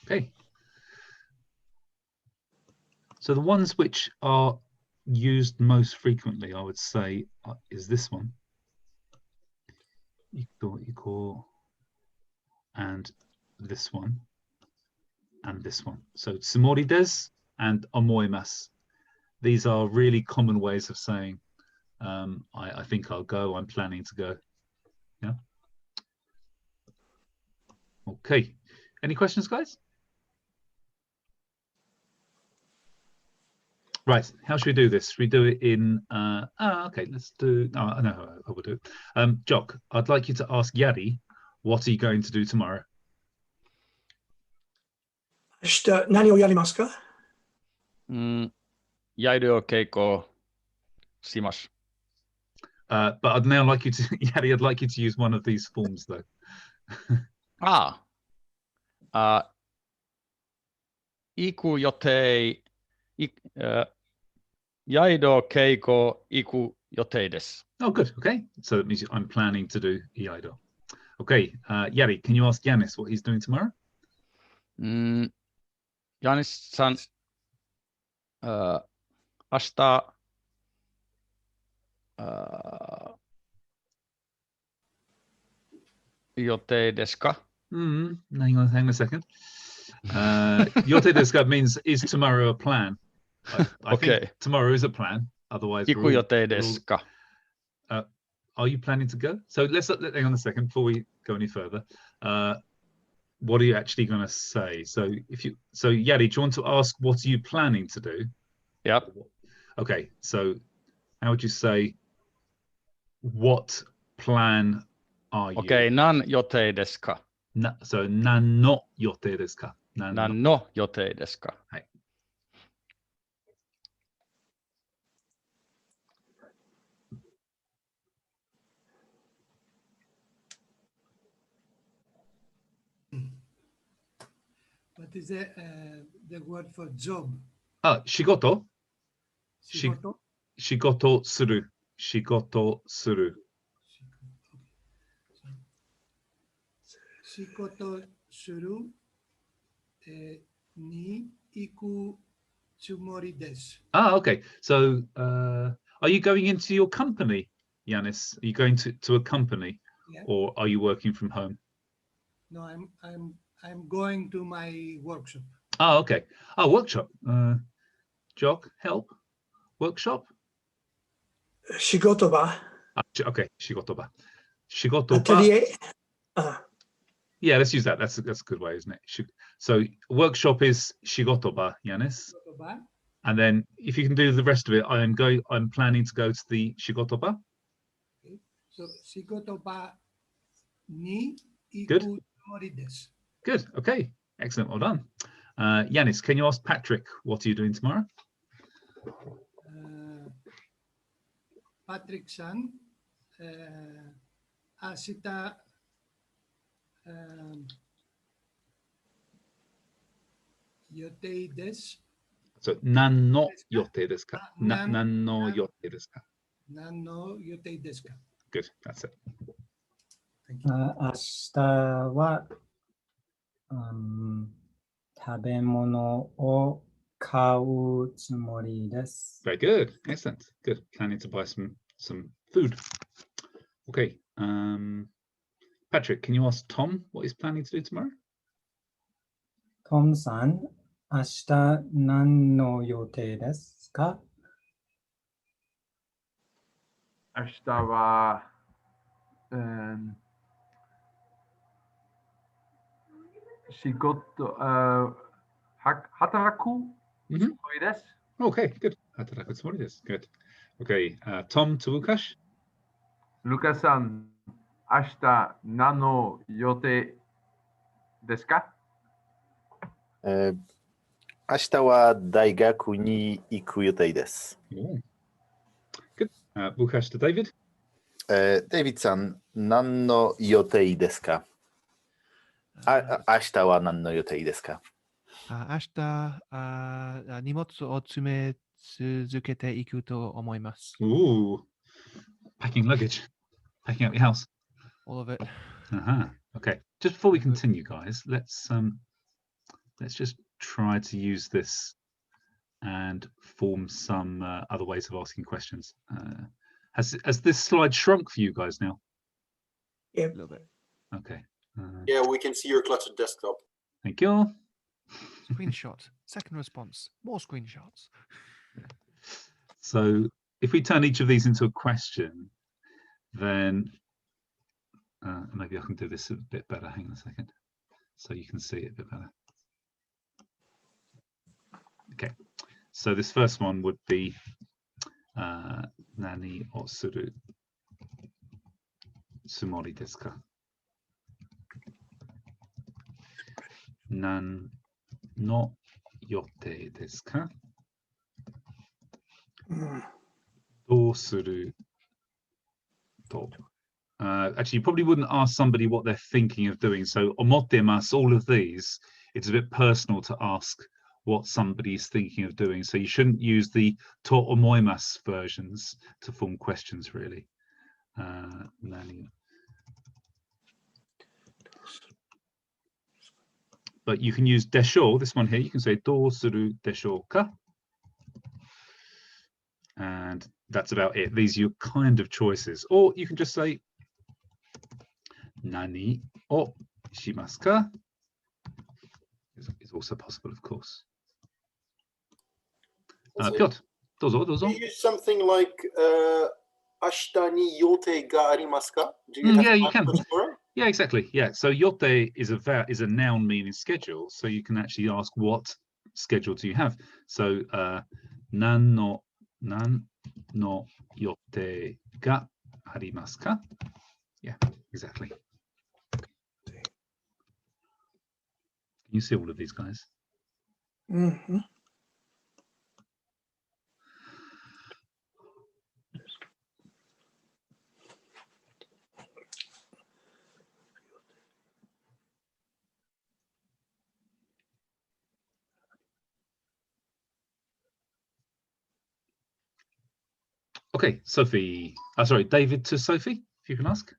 Speaker 1: Okay. So the ones which are used most frequently, I would say, is this one. Iko, and this one, and this one. So tsumori desu and omoimasu. These are really common ways of saying, I think I'll go, I'm planning to go. Yeah. Okay. Any questions, guys? Right, how should we do this? Should we do it in, okay, let's do, I know how I will do it. Jock, I'd like you to ask Yari, what are you going to do tomorrow?
Speaker 3: 明日何をやりますか?
Speaker 5: やるお稽古します。
Speaker 1: But I'd now like you to, Yari, I'd like you to use one of these forms though.
Speaker 5: 行く予定、やるお稽古行く予定です。
Speaker 1: Oh, good. Okay. So that means I'm planning to do Iaido. Okay. Yari, can you ask Yanis what he's doing tomorrow?
Speaker 5: Yanis-san, 明日、予定ですか?
Speaker 1: Hang on a second. Yote desu ka means is tomorrow a plan? I
Speaker 5: Okay.
Speaker 1: think tomorrow is a plan. Otherwise,
Speaker 5: 行く予定ですか?
Speaker 1: Are you planning to go? So let's hang on a second before we go any further. What are you actually going to say? So Yari, do you want to ask what are you planning to do?
Speaker 5: Yep.
Speaker 1: Okay. So how would you say what plan are you?
Speaker 5: Okay. 何予定ですか?
Speaker 1: So 何の予定ですか?
Speaker 5: 何の予定ですか?
Speaker 1: はい。
Speaker 7: What is the word for job?
Speaker 1: 仕事?
Speaker 7: 仕事?
Speaker 1: 仕事する. 仕事する.
Speaker 7: 仕事するに行くつもりです。
Speaker 1: Okay. So are you going into your company, Yanis? Are you going to a company,
Speaker 7: Yeah.
Speaker 1: or are you working from home?
Speaker 7: No, I'm going to my workshop.
Speaker 1: Oh, okay. Oh, workshop. Jock, help. Workshop.
Speaker 3: 仕事場.
Speaker 1: Okay, 仕事場. 仕事場.
Speaker 3: Atelier.
Speaker 1: Yeah, let's use that. That's a good way, isn't it? So workshop is 仕事場, Yanis. And then if you can do the rest of it, I'm planning to go to the 仕事場.
Speaker 7: Okay. So 仕事場に行くつもりです.
Speaker 1: Good. Okay. Excellent. Well done. Yanis, can you ask Patrick what are you doing tomorrow?
Speaker 7: Patrick-san, 明日、予定です。
Speaker 1: So 何の予定ですか？何の予定ですか？
Speaker 7: 何の予定ですか？
Speaker 1: Good, that's it.
Speaker 9: 明日は、食べ物を買うつもりです。
Speaker 1: Very good, excellent, good. Planning to buy some food. Okay, Patrick, can you ask Tom what he's planning to do tomorrow?
Speaker 9: Tom さん、明日何の予定ですか？
Speaker 2: 明日は、仕事、働くつもりです。
Speaker 1: Okay, good. 働くつもりです。Good. Okay, Tom to Lukasz.
Speaker 2: Lukasz さん、明日何の予定ですか？
Speaker 10: 明日は大学に行く予定です。
Speaker 1: Good. Lukasz to David.
Speaker 10: David さん、何の予定ですか？明日は何の予定ですか？
Speaker 15: 明日、荷物を詰め続けていくと思います。
Speaker 1: Ooh, packing luggage, packing up your house.
Speaker 15: All of it.
Speaker 1: Okay, just before we continue, guys, let's just try to use this and form some other ways of asking questions. Has this slide shrunk for you guys now?
Speaker 3: Yeah,
Speaker 15: a little bit.
Speaker 1: Okay.
Speaker 13: Yeah, we can see your cluttered desktop.
Speaker 1: Thank you.
Speaker 15: Screenshot. Second response. More screenshots.
Speaker 1: So if we turn each of these into a question, then maybe I can do this a bit better. Hang on a second, so you can see it a bit better. Okay, so this first one would be Nani o suru tsumori desu ka? Nan no yottei desu ka? Dou suru to? Actually, you probably wouldn't ask somebody what they're thinking of doing. So omotemasu, all of these, it's a bit personal to ask what somebody's thinking of doing. So you shouldn't use the to omoimasu versions to form questions, really. But you can use desho, this one here, you can say dou suru desho ka? And that's about it. These are your kind of choices. Or you can just say Nani o shimasu ka? Is also possible, of course. Piotr, dozo, dozo.
Speaker 13: Do you use something like ashita ni yote ga arimasu ka?
Speaker 1: Yeah, you can. Yeah, exactly. Yeah, so yote is a noun meaning schedule, so you can actually ask what schedule do you have. So nan no yote ga arimasu ka? Yeah, exactly. Can you see all of these guys?
Speaker 3: Mm-hmm.
Speaker 1: Okay, Sophie. Sorry, David to Sophie, if you can ask.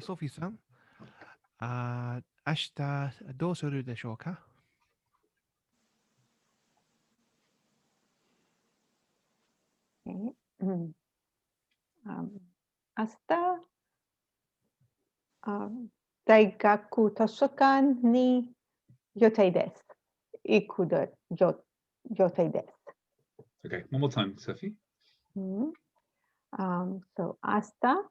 Speaker 15: Sophie さん、明日どうするでしょうか？
Speaker 11: 明日、大学図書館に予定です。行く予定です。
Speaker 1: Okay, one more time, Sophie.
Speaker 11: So 明日、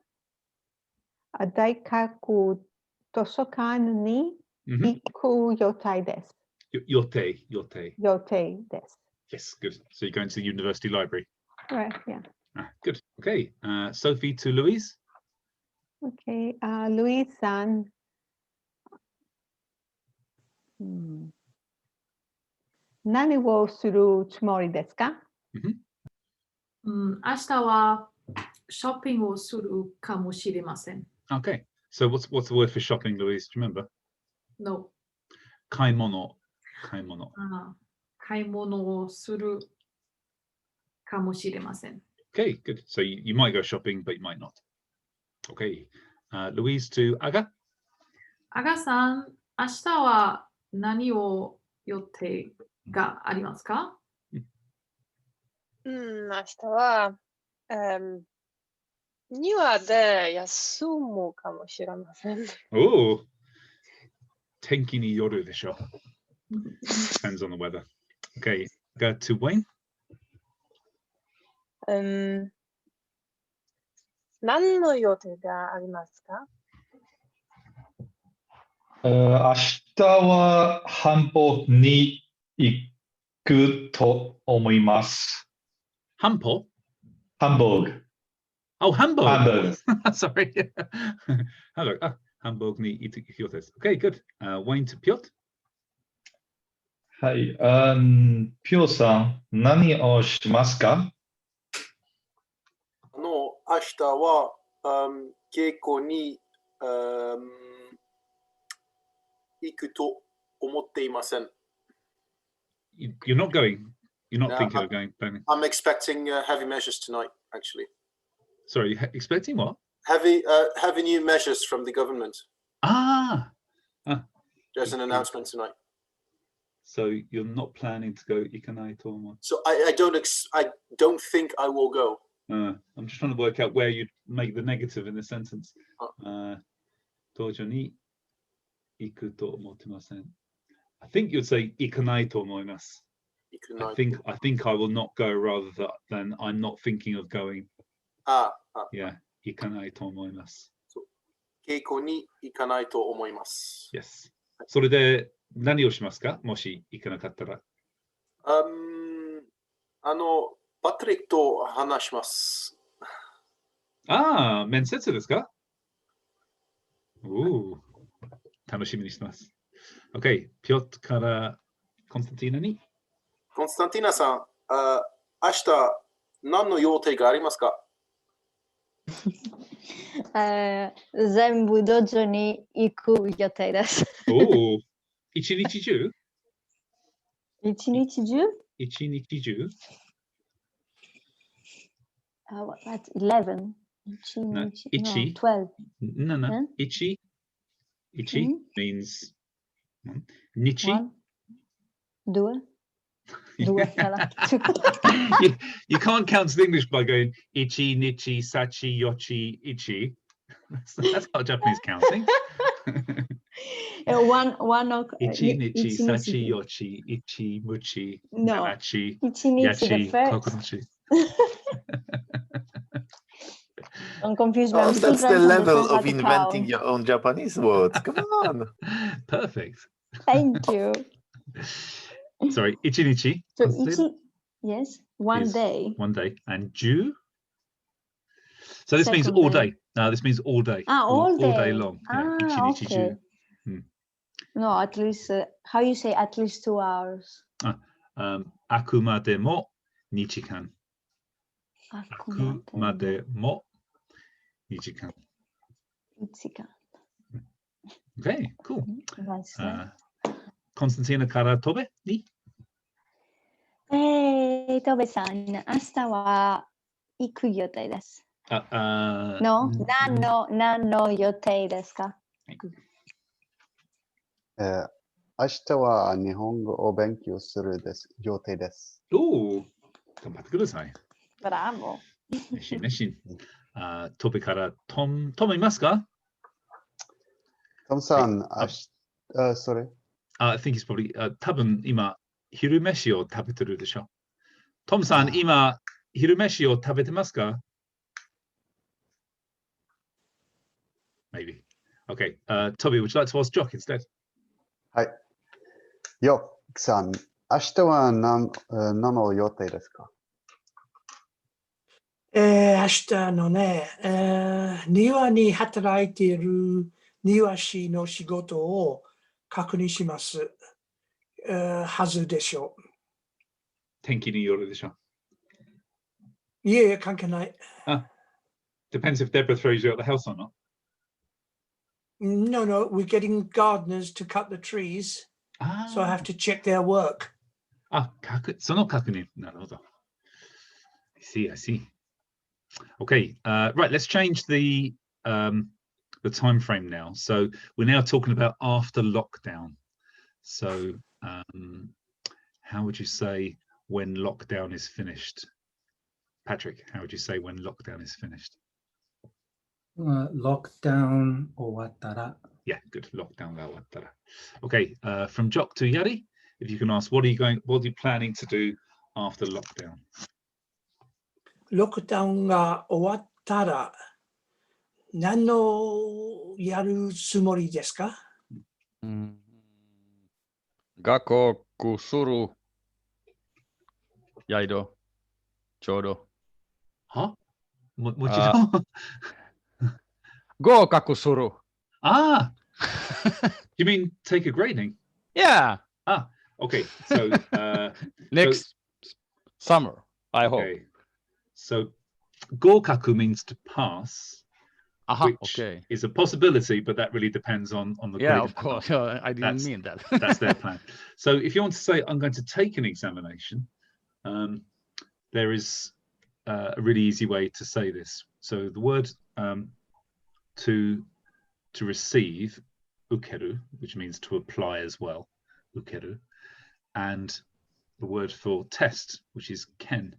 Speaker 11: 大学図書館に行く予定です。
Speaker 1: Yote.
Speaker 11: 予定です。
Speaker 1: Yes, good. So you're going to the university library.
Speaker 11: Right, yeah.
Speaker 1: Good. Okay, Sophie to Louise.
Speaker 11: Okay, Louise さん、何をするつもりですか？
Speaker 6: 明日はショッピングをするかもしれません。
Speaker 1: Okay. So what's the word for shopping, Louise? Do you remember?
Speaker 6: No.
Speaker 1: 買い物。買い物。
Speaker 6: 買い物をするかもしれません。
Speaker 1: Okay, good. So you might go shopping, but you might not. Okay. Louise to Aga.
Speaker 6: Aga さん、明日は何を予定がありますか？
Speaker 14: 明日は、庭で休むかもしれません。
Speaker 1: Oh. 天気によるでしょ。Depends on the weather. Okay. Go to Wayne.
Speaker 14: 何の予定がありますか？
Speaker 12: 明日はハンボに行くと思います。
Speaker 1: Hamburg?
Speaker 12: Hamburg.
Speaker 1: Oh, Hamburg.
Speaker 12: Hamburg.
Speaker 1: Sorry. Hello. Hamburg ni ikiyotes. Okay, good. Wayne to Piotr.
Speaker 12: はい。ピョさん、何をしますか？
Speaker 13: 明日は、稽古に、行くと思っていません。
Speaker 1: You're not going. You're not
Speaker 13: No,
Speaker 1: thinking of going.
Speaker 13: I'm expecting heavy measures tonight, actually.
Speaker 1: Sorry, expecting what?
Speaker 13: Heavy new measures from the government. There's an announcement tonight.
Speaker 1: So you're not planning to go ikanai tomo?
Speaker 13: So I don't think I will go.
Speaker 1: I'm just trying to work out where you'd make the negative in the sentence. Tojo ni iku to omottemasen. I think you'd say ikanai to omoimasu. I think I will not go rather than I'm not thinking of going. Yeah, ikanai to omoimasu.
Speaker 13: 稽古に行かないと思います。
Speaker 1: Yes. それで何をしますか？もし行かなかったら。
Speaker 13: パトリックと話します。
Speaker 1: 面接ですか？楽しみにしてます。OK、ピョットからコンスタンティーナに。
Speaker 13: コンスタンティーナさん、明日何の予定がありますか？
Speaker 4: 全部道場に行く予定です。
Speaker 1: 一日中？
Speaker 4: 一日中？
Speaker 1: 一日中
Speaker 4: ？That's 11.
Speaker 1: 一
Speaker 4: 12.
Speaker 1: No. Ichi means nichi.
Speaker 4: Due.
Speaker 1: You can't count to the English by going ichi, nichi, sachi, yochi, ichi. That's not Japanese counting.
Speaker 4: One
Speaker 1: ichi, nichi, sachi, yochi, ichi, muchi, nanachi,
Speaker 4: yachi,
Speaker 1: kokonochi.
Speaker 4: Don't confuse me.
Speaker 10: That's the level of inventing your own Japanese words. Come on.
Speaker 1: Perfect.
Speaker 4: Thank you.
Speaker 1: Sorry, ichinichi.
Speaker 4: So ichi, yes, one day.
Speaker 1: One day. And ju? So this means all day. No, this means all day.
Speaker 4: All day.
Speaker 1: All day long. Yeah, ichinichi
Speaker 4: okay.
Speaker 1: ju.
Speaker 4: No, at least, how you say at least 2 hours?
Speaker 1: Akumade mo nichikan. Akumade mo nichikan. Okay, cool.
Speaker 4: Nice.
Speaker 1: Konstantina kara tobe ni?
Speaker 4: Tobe san, 明日は行く予定です。No? 何の予定ですか？
Speaker 8: 明日は日本語を勉強する予定です。
Speaker 1: 頑張ってください。
Speaker 4: Bravo.
Speaker 1: 熱心。トベからトムいますか？
Speaker 8: トムさん、それ。
Speaker 1: I think he's probably 多分今昼飯を食べてるでしょ。トムさん、今昼飯を食べてますか？ Maybe. Okay. Toby, would you like to ask Jock instead?
Speaker 8: はい。よっさん、明日は何の予定ですか？
Speaker 3: 明日のね、庭に働いている庭師の仕事を確認します。hazu desho.
Speaker 1: Tenki ni yoru desho.
Speaker 3: Yeah, kankanai.
Speaker 1: Depends if Deborah throws you out the house or not.
Speaker 3: No, we're getting gardeners to cut the trees. So I have to check their work.
Speaker 1: Sono kakuni. Naruhodo. I see. Okay, right, let's change the time frame now. So we're now talking about after lockdown. So how would you say when lockdown is finished? Patrick, how would you say when lockdown is finished?
Speaker 9: Lockdown owattara.
Speaker 1: Yeah, good. Lockdown ga owattara. Okay, from Jock to Yari, if you can ask, what are you planning to do after lockdown?
Speaker 3: Lockdown ga owattara, nan no yaru tsumori desu ka?
Speaker 5: Gakoku suru yaido chodo.
Speaker 1: Huh? What you know?
Speaker 5: Gokaku suru.
Speaker 1: You mean take a grading?
Speaker 5: Yeah.
Speaker 1: Okay. So
Speaker 5: next summer, I hope.
Speaker 1: So gokaku means to pass, which is a possibility, but that really depends on the
Speaker 5: yeah,
Speaker 1: grading.
Speaker 5: of course. I didn't mean that.
Speaker 1: That's their plan. So if you want to say I'm going to take an examination, there is a really easy way to say this. So the word to receive, ukeru, which means to apply as well, ukeru, and the word for test, which is ken.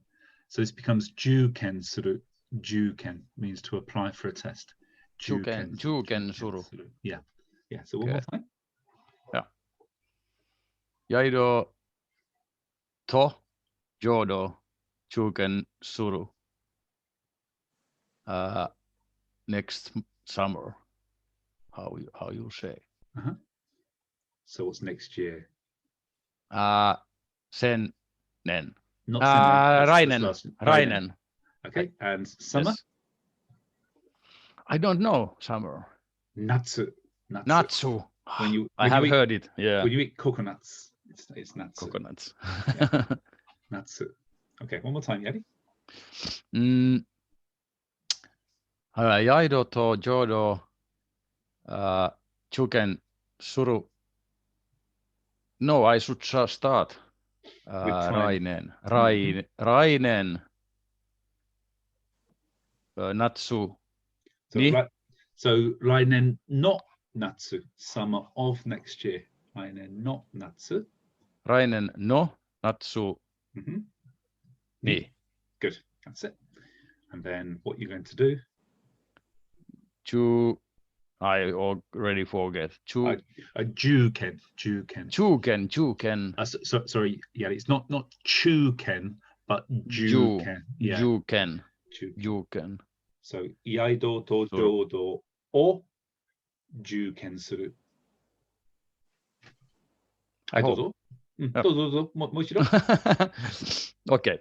Speaker 1: So this becomes juken suru. Juken means to apply for a test.
Speaker 5: Juken suru.
Speaker 1: Yeah. So one more time.
Speaker 5: Yeah. Yaido to jodo juken suru. Next summer. How you say?
Speaker 1: So what's next year?
Speaker 5: Sen nen.
Speaker 1: Not
Speaker 5: Rainen.
Speaker 1: Okay, and summer?
Speaker 5: Yes. I don't know summer.
Speaker 1: Natsu.
Speaker 5: I have heard it. Yeah.
Speaker 1: When you eat coconuts, it's natsu.
Speaker 5: Coconuts.
Speaker 1: Yeah. Natsu. Okay, one more time, Yari.
Speaker 5: Yaido to jodo chuken suru. No, I should start. Rainen. Natsu.
Speaker 1: So Rainen not natsu. Summer of next year. Rainen not natsu.
Speaker 5: Rainen no natsu. Ni.
Speaker 1: Good. That's it. And then what you're going to do?
Speaker 5: I already forget.
Speaker 1: Juken. Sorry, yeah, it's not chuken, but juken. Yeah.
Speaker 5: Juken.
Speaker 1: So iaido to jodo o juken suru.
Speaker 5: Okay.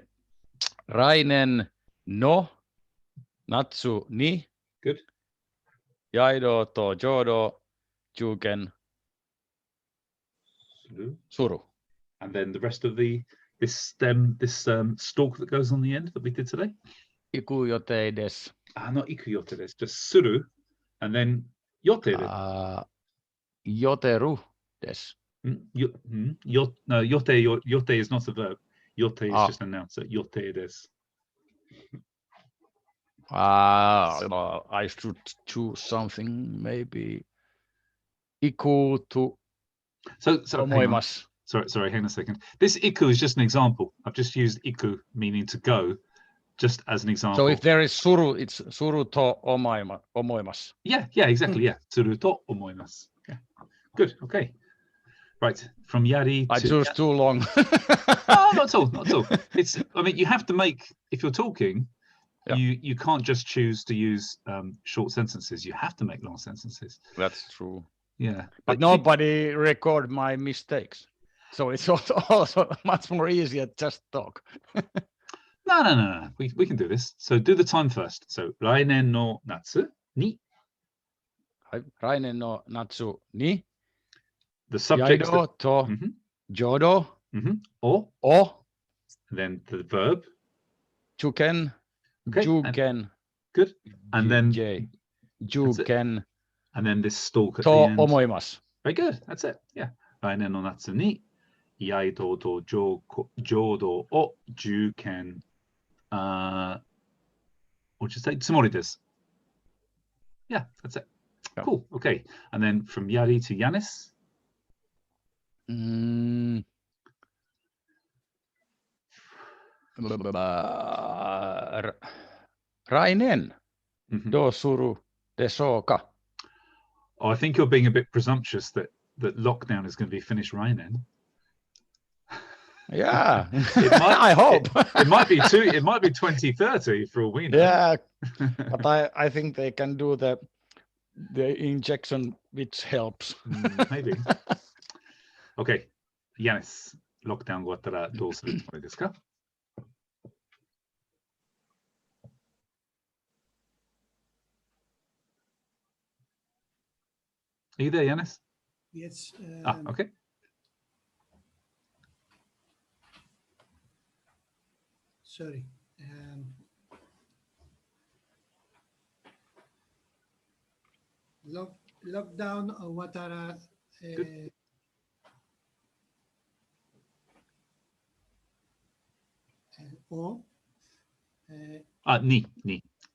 Speaker 5: Rainen no natsu ni.
Speaker 1: Good.
Speaker 5: Yaido to jodo juken suru.
Speaker 1: And then the rest of this stalk that goes on the end that we did today?
Speaker 5: Ikuyote desu.
Speaker 1: Not ikuyote desu, just suru, and then yoteru.
Speaker 5: Yoteru desu.
Speaker 1: No, yote is not a verb. Yote is just a noun, so yote desu.
Speaker 5: I should choose something, maybe iku to omoimasu.
Speaker 1: Sorry, hang on a second. This iku is just an example. I've just used iku, meaning to go, just as an example.
Speaker 5: So if there is suru, it's suru to omoimasu.
Speaker 1: Yeah, exactly. Yeah, suru to omoimasu. Yeah, good. Okay, right. From Yari.
Speaker 5: I chose too long.
Speaker 1: No, not at all. I mean, you have to make, if you're talking. Yeah. You can't just choose to use short sentences. You have to make long sentences.
Speaker 5: That's true.
Speaker 1: Yeah,
Speaker 5: but nobody record my mistakes, so it's also much more easier to just talk.
Speaker 1: No. We can do this. So do the time first. So rainen no natsu ni.
Speaker 5: Rainen no natsu ni.
Speaker 1: The subject
Speaker 5: to jodo,
Speaker 1: or,
Speaker 5: and
Speaker 1: then the verb,
Speaker 5: juken,
Speaker 1: okay,
Speaker 5: juken,
Speaker 1: good, and then
Speaker 5: j, juken,
Speaker 1: and then this stalk at
Speaker 5: to
Speaker 1: the end.
Speaker 5: omoimasu.
Speaker 1: Very good, that's it. Yeah. 来年の夏に居宿と浄土を受験 what did you say? つもりです. Yeah, that's it.
Speaker 5: Yeah.
Speaker 1: Cool. Okay. And then from Yari to Yanis.
Speaker 5: Rainen, do suru desoka.
Speaker 1: Oh, I think you're being a bit presumptuous that lockdown is going to be finished right then.
Speaker 5: Yeah,
Speaker 1: I
Speaker 5: hope
Speaker 1: it might be 2030 for all we know.
Speaker 5: Yeah, but I think they can do the injection which helps.
Speaker 1: Maybe. Okay, Yanis, lockdown 終わったらどうするつもりですか? Are you there, Yanis?
Speaker 7: Yes.
Speaker 1: Okay.
Speaker 7: Sorry. Lockdown終わったら、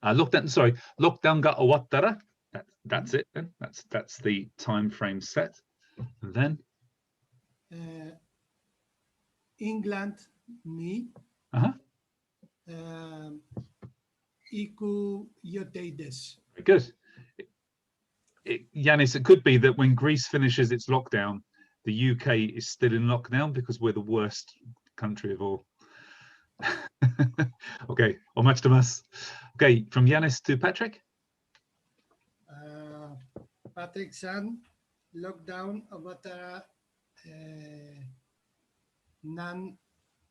Speaker 1: lockdown. Sorry, lockdown が終わったら that's it. Then that's the time frame set. And then
Speaker 7: England に行く予定です。
Speaker 1: Very good. Yanis, it could be that when Greece finishes its lockdown, the UK is still in lockdown because we're the worst country of all. Okay, お待ちしてます. Okay, from Yanis to Patrick.
Speaker 7: Patrick さん、lockdown 終わったら、何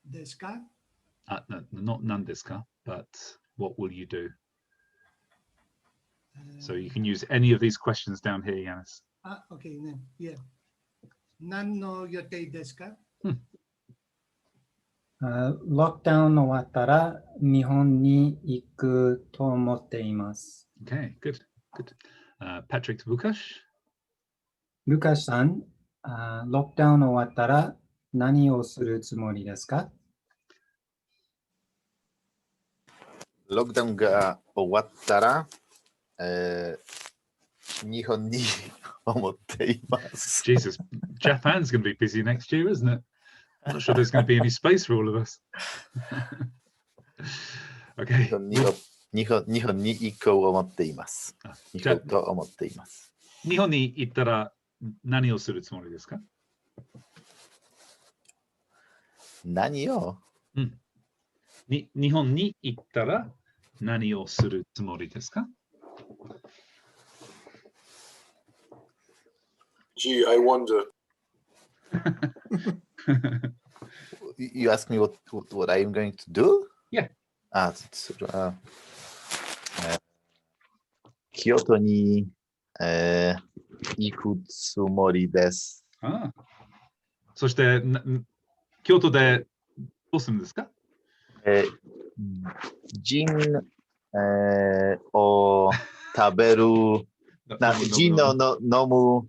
Speaker 7: ですか?
Speaker 1: No, not 何ですか, but what will you do? So you can use any of these questions down here, Yanis.
Speaker 7: Okay, yeah. 何の予定ですか?
Speaker 9: ロックダウン終わったら日本に行くと思っています。
Speaker 1: Okay, good. Patrick to Lukash.
Speaker 9: ルカシさん、ロックダウン終わったら何をするつもりですか?
Speaker 10: ロックダウンが終わったら、日本に思っています。
Speaker 1: Jesus, Japan's going to be busy next year, isn't it? I'm not sure there's going to be any space for all of us. Okay.
Speaker 10: 日本に行こうと思っています。日
Speaker 1: 本に行ったら何をするつもりですか?
Speaker 10: 何を?
Speaker 1: 日本に行ったら何をするつもりですか?
Speaker 13: Gee, I wonder.
Speaker 10: You ask me what I am going to do?
Speaker 1: Yeah.
Speaker 10: 京都に、行くつもりです。
Speaker 1: そして京都でどうするんですか?
Speaker 10: ジンを食べる、ジンを飲む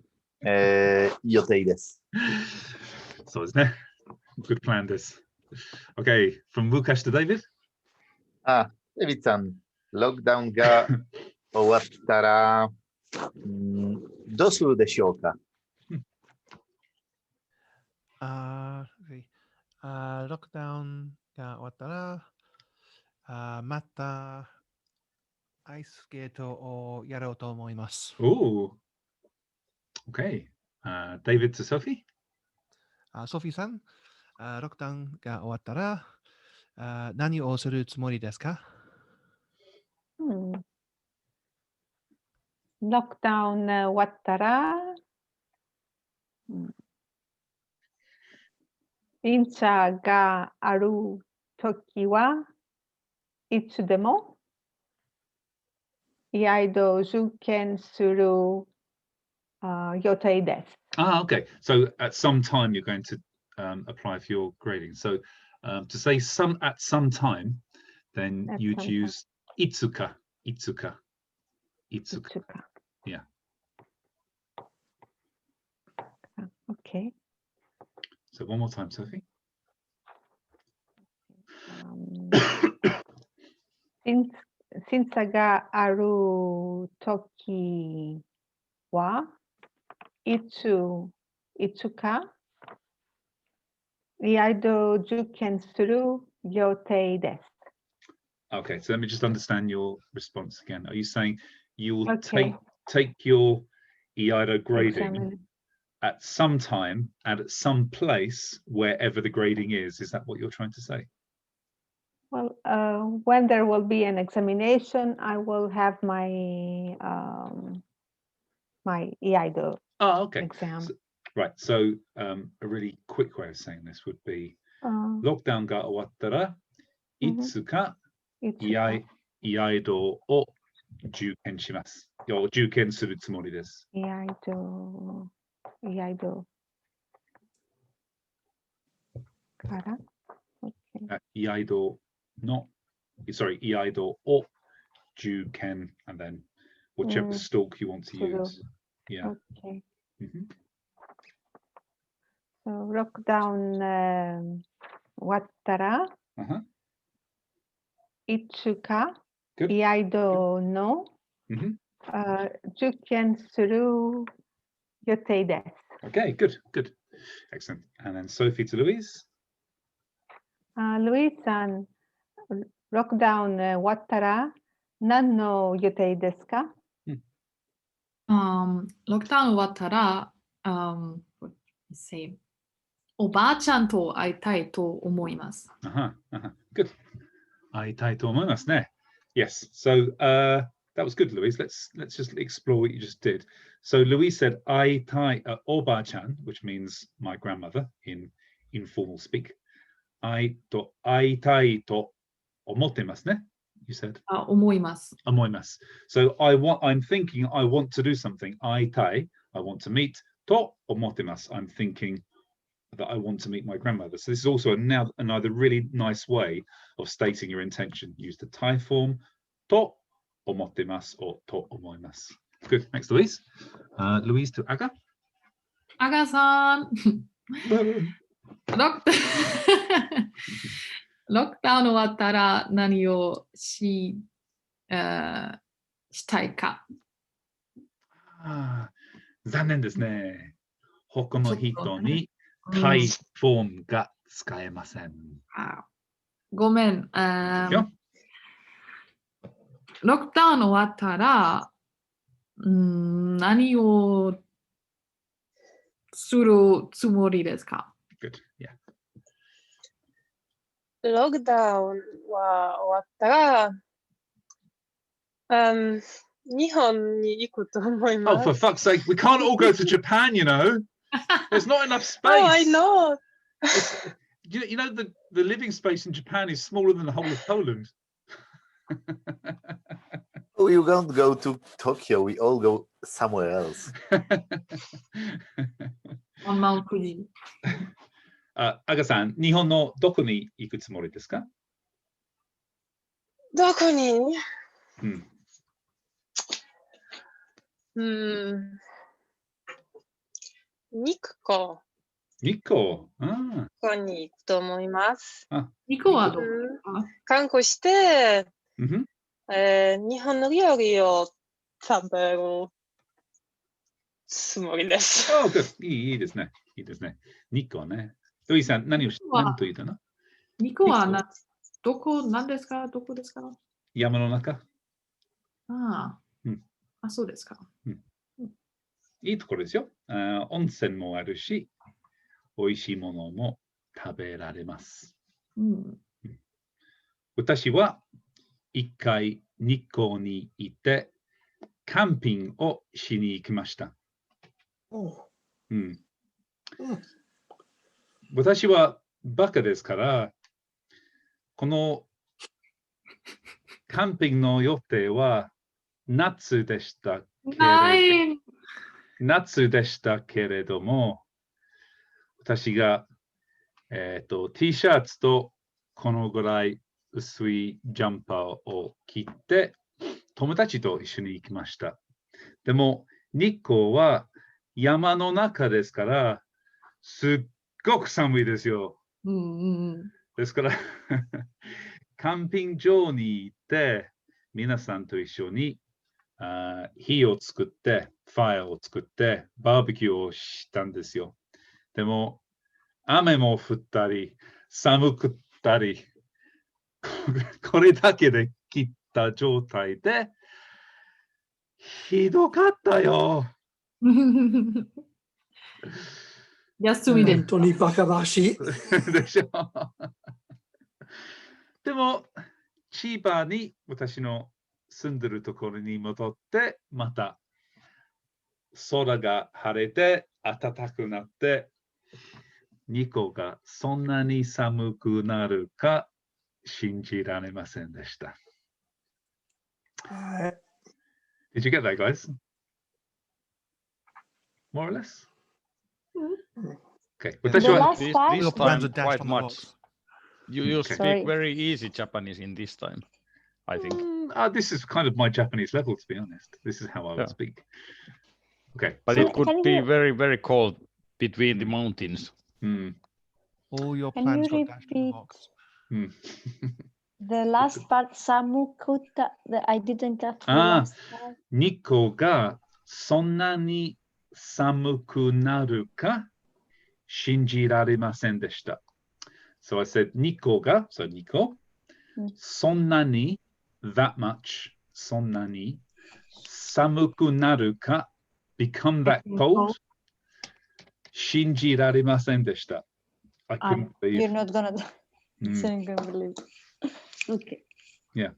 Speaker 10: 予定です。
Speaker 1: そうですね。Good plan です。Okay, from Lukash to David.
Speaker 10: デビッドさん、ロックダウンが終わったら、どうするでしょうか?
Speaker 15: ロックダウンが終わったら、またアイススケートをやろうと思います。
Speaker 1: Oh, okay. David to Sophie.
Speaker 15: ソフィーさん、ロックダウンが終わったら、何をするつもりですか?
Speaker 11: ロックダウン終わったら、検査があるときはいつでも宿受験する予定です。
Speaker 1: Okay. So at some time you're going to apply for your grading. So to say at some time, then
Speaker 11: At
Speaker 1: you'd
Speaker 11: some
Speaker 1: use itsuka, itsuka, itsuka.
Speaker 11: Itsuka.
Speaker 1: Yeah.
Speaker 11: Okay.
Speaker 1: So one more time, Sophie.
Speaker 11: Sinsa ga aru toki wa itsuka iaido juken suru yotei desu.
Speaker 1: Okay, so let me just understand your response again. Are you saying you will
Speaker 11: Okay.
Speaker 1: take your iaido grading
Speaker 11: Examine.
Speaker 1: at some time and at some place wherever the grading is? Is that what you're trying to say?
Speaker 11: Well, when there will be an examination, I will have my my iaido exam.
Speaker 1: So, right. So a really quick way of saying this would be lockdown ga owattara itsuka iaido o juken shimasu. Or juken suru tsumori desu.
Speaker 11: Iaido kara. Okay.
Speaker 1: Iaido o juken, and then whichever stalk you want to use. Yeah.
Speaker 11: Okay.
Speaker 1: Mm-hmm.
Speaker 11: So lockdown wattara itsuka iaido no juken suru yotei desu.
Speaker 1: Okay, good. Excellent. And then Sophie to Louise.
Speaker 11: Louise-san, lockdown wattara nan no yotei desu ka?
Speaker 6: Lockdown 終わったら、say おばあちゃんと会いたいと思います。
Speaker 1: Good. 会いたいと思いますね. Yes. So that was good, Louise. Let's just explore what you just did. So Louise said 会いたい おばあちゃん, which means my grandmother in informal speak. 会いたいと思ってますね. You said
Speaker 6: 思います。
Speaker 1: 思います. So I'm thinking I want to do something. 会いたい, I want to meet. と思ってます. I'm thinking that I want to meet my grandmother. So this is also another really nice way of stating your intention. Use the Thai form と思ってます or と思います. Good. Thanks, Louise. Louise to Aga.
Speaker 6: Aga san. ロックダウン終わったら何をしたいか。
Speaker 1: 残念ですね。他の人にタイフォームが使えません。
Speaker 6: ごめん。ロックダウン終わったら何をするつもりですか？
Speaker 1: Good. Yeah.
Speaker 14: ロックダウンは終わったら、日本に行くと思います。
Speaker 1: Oh, for fuck's sake, we can't all go to Japan, you know. There's not enough space.
Speaker 14: Oh, I know.
Speaker 1: You know, the living space in Japan is smaller than the whole of Poland.
Speaker 10: We don't go to Tokyo, we all go somewhere else.
Speaker 1: Aga-san, 日本のどこに行くつもりですか？
Speaker 14: どこに？日光。
Speaker 1: 日光。
Speaker 14: 日光に行くと思います。
Speaker 6: 日光はどこ？
Speaker 14: 観光して、日本の料理を食べるつもりです。
Speaker 1: Oh, good. いいですね。いいですね。日光ね。ルイさん、何と言ったの？
Speaker 6: 日光はどこですか？どこですか？
Speaker 1: 山の中。
Speaker 6: そうですか。
Speaker 1: いいところですよ。温泉もあるし、美味しいものも食べられます。私は一回日光に行ってキャンピングをしに行きました。私はバカですから、このキャンピングの予定は夏でしたけれども、私が T シャツとこのぐらい薄いジャンパーを着て、友達と一緒に行きました。でも、日光は山の中ですから、すっごく寒いですよ。ですから、キャンピング場に行って、皆さんと一緒に火を作って、ファイアを作って、バーベキューをしたんですよ。でも、雨も降ったり、寒くったり、これだけで切った状態で、ひどかったよ。
Speaker 6: 休みで。
Speaker 3: 本当にバカらしい。
Speaker 1: でしょ。でも、千葉に私の住んでるところに戻って、また空が晴れて暖かくなって、日光がそんなに寒くなるか信じられませんでした。Did you get that, guys? More or less? Okay.
Speaker 4: The last part?
Speaker 5: This time quite much. You
Speaker 1: Okay.
Speaker 5: speak very easy Japanese in this time, I think.
Speaker 1: This is kind of my Japanese level, to be honest. This is how I would speak. Okay.
Speaker 5: But
Speaker 1: so-
Speaker 5: it could be very, very cold between the mountains.
Speaker 15: All your
Speaker 4: Can
Speaker 15: plans
Speaker 4: you
Speaker 15: got dashed in a
Speaker 4: repeat
Speaker 15: box.
Speaker 4: the last part? Samukuta. I didn't get the last part.
Speaker 1: 日光がそんなに寒くなるか信じられませんでした。So I said 日光が、so 日光、そんなに that much そんなに寒くなるか become that cold 信じられませんでした。I couldn't believe.
Speaker 4: You're not gonna. I'm gonna believe. Okay.
Speaker 1: Yeah.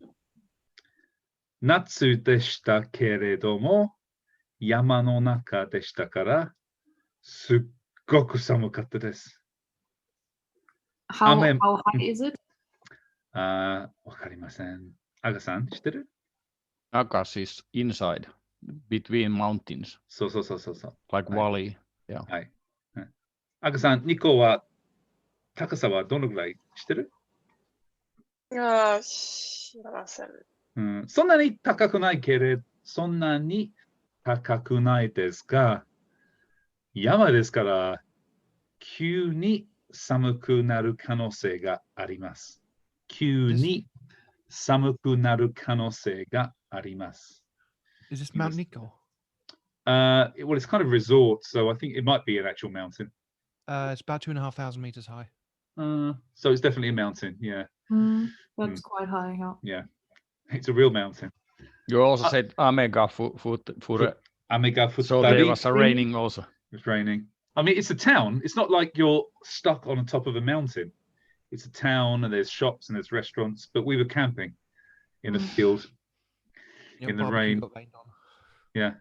Speaker 1: 夏でしたけれども、山の中でしたから、すっごく寒かったです。
Speaker 6: How high is it?
Speaker 1: わかりません。アガさん、知ってる？
Speaker 5: Akas is inside, between mountains.
Speaker 1: そうそうそうそうそう。
Speaker 5: Like valley. Yeah.
Speaker 1: はい。アガさん、日光は高さはどのぐらい知ってる？
Speaker 14: 知らません。
Speaker 1: そんなに高くないけれど、そんなに高くないですが、山ですから急に寒くなる可能性があります。急に寒くなる可能性があります。
Speaker 15: Is this Mount Nikko?
Speaker 1: Well, it's kind of a resort, so I think it might be an actual mountain.
Speaker 15: It's about 2,500 meters high.
Speaker 1: So it's definitely a mountain, yeah.
Speaker 6: That's quite high.
Speaker 1: Yeah, it's a real mountain.
Speaker 5: You also said Amega Fure.
Speaker 1: Amega Futari.
Speaker 5: So there was raining also.
Speaker 1: It's raining. I mean, it's a town. It's not like you're stuck on the top of a mountain. It's a town and there's shops and there's restaurants, but we were camping in a field in the rain. Yeah.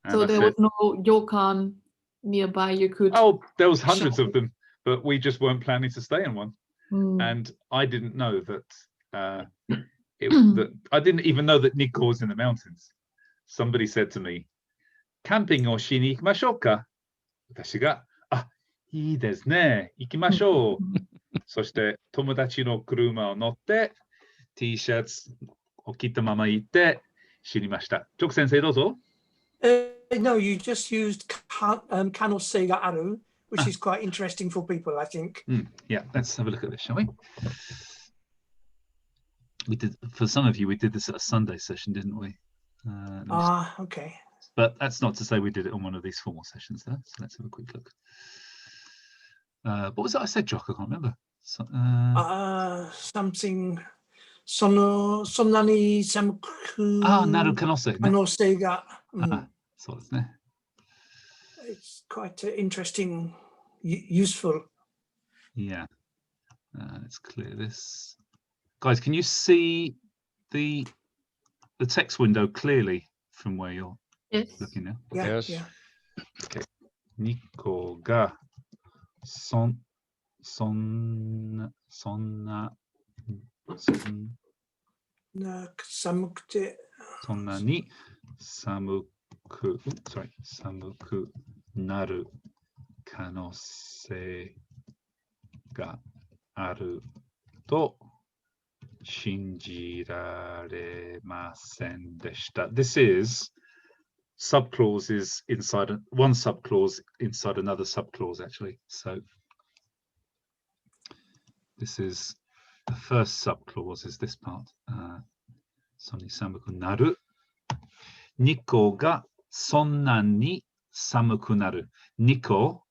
Speaker 1: And
Speaker 6: So there
Speaker 1: that's
Speaker 6: was
Speaker 1: it.
Speaker 6: no ryokan nearby you could.
Speaker 1: Oh, there was hundreds of them, but we just weren't planning to stay in one. And I didn't know that that I didn't even know that Nikko was in the mountains. Somebody said to me, "Campingをしに行きましょうか?" 私が、いいですね。行きましょう。そして友達の車を乗って T シャツを着たまま行って知りました。チョク先生どうぞ。
Speaker 3: No, you just used kanosei ga aru, which is quite interesting for people, I think.
Speaker 1: Yeah, let's have a look at this, shall we? We did, for some of you, we did this at a Sunday session, didn't we?
Speaker 3: Okay.
Speaker 1: But that's not to say we did it on one of these formal sessions, though. So let's have a quick look. What was it I said, Jock? I can't remember. So,
Speaker 3: something. Sonnani samuku.
Speaker 1: Naru kanose.
Speaker 3: Kanosei ga.
Speaker 1: So it's there.
Speaker 3: It's quite interesting, useful.
Speaker 1: Yeah. Let's clear this. Guys, can you see the text window clearly from where you're looking now?
Speaker 3: Yes.
Speaker 1: Okay. Nikko ga sonna ni samuku naru kanose があると信じられませんでした。This is subclauses inside one subclause inside another subclause, actually. So this is the first subclause is this part. そんなに寒くなる。2個がそんなに寒くなる。2個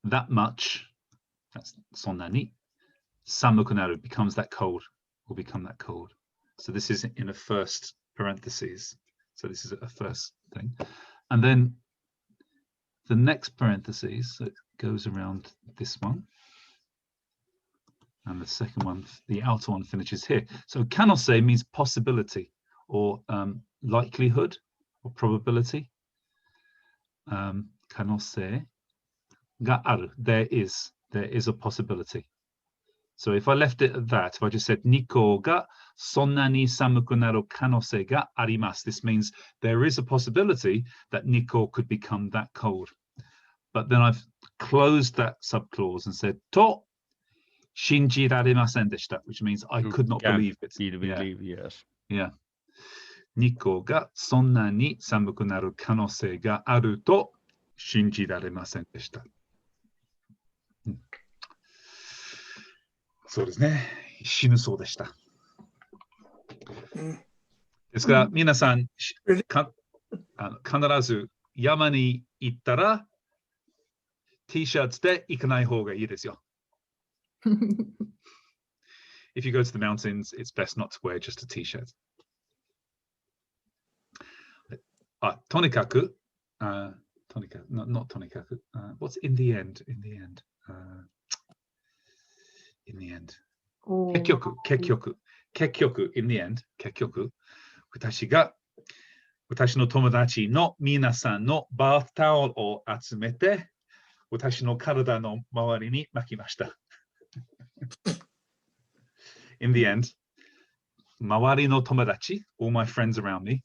Speaker 1: that much. That's そんなに寒くなる becomes that cold. Will become that cold. So this is in a first parentheses. So this is a first thing. And then the next parentheses, so it goes around this one. And the second one, the outer one finishes here. So kanose means possibility or likelihood or probability. Kanose ga aru, there is a possibility. So if I left it at that, if I just said Niko ga sonna ni samuku naru kanose ga arimasu, this means there is a possibility that Niko could become that cold. But then I've closed that subclause and said to shinji raremasen deshita, which means I could not believe it.
Speaker 5: Believe, yes.
Speaker 1: Yeah. Niko ga sonna ni samuku naru kanose ga aru to shinji raremasen deshita. そうですね。死ぬそうでした。ですから、皆さん、必ず山に行ったら、T シャツで行かない方がいいですよ。If you go to the mountains, it's best not to wear just a T-shirt. とにかく、not とにかく、what's in the end? In the end. In the end. 結局、in the end, 結局、私の友達の皆さんのバースタオルを集めて、私の体の周りに巻きました。In the end, 周りの友達、all my friends around me,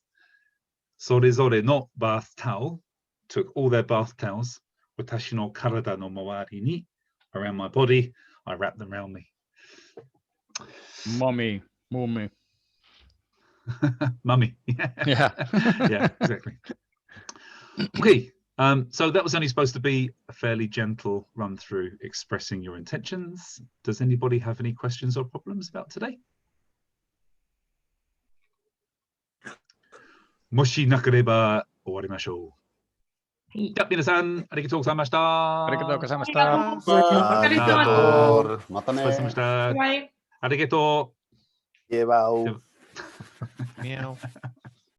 Speaker 1: それぞれのバースタオル took all their bath towels, 私の体の周りに around my body, I wrapped them around me.
Speaker 5: Mummy.
Speaker 1: Mummy.
Speaker 5: Yeah.
Speaker 1: Yeah, exactly. Okay. So that was only supposed to be a fairly gentle run through expressing your intentions. Does anybody have any questions or problems about today? もしなければ終わりましょう。じゃあ皆さんありがとうございました。
Speaker 5: ありがとうございました。
Speaker 8: ありがとう。またね。
Speaker 1: お疲れ様でした。ありがとう。
Speaker 10: Llevado.
Speaker 15: Meow.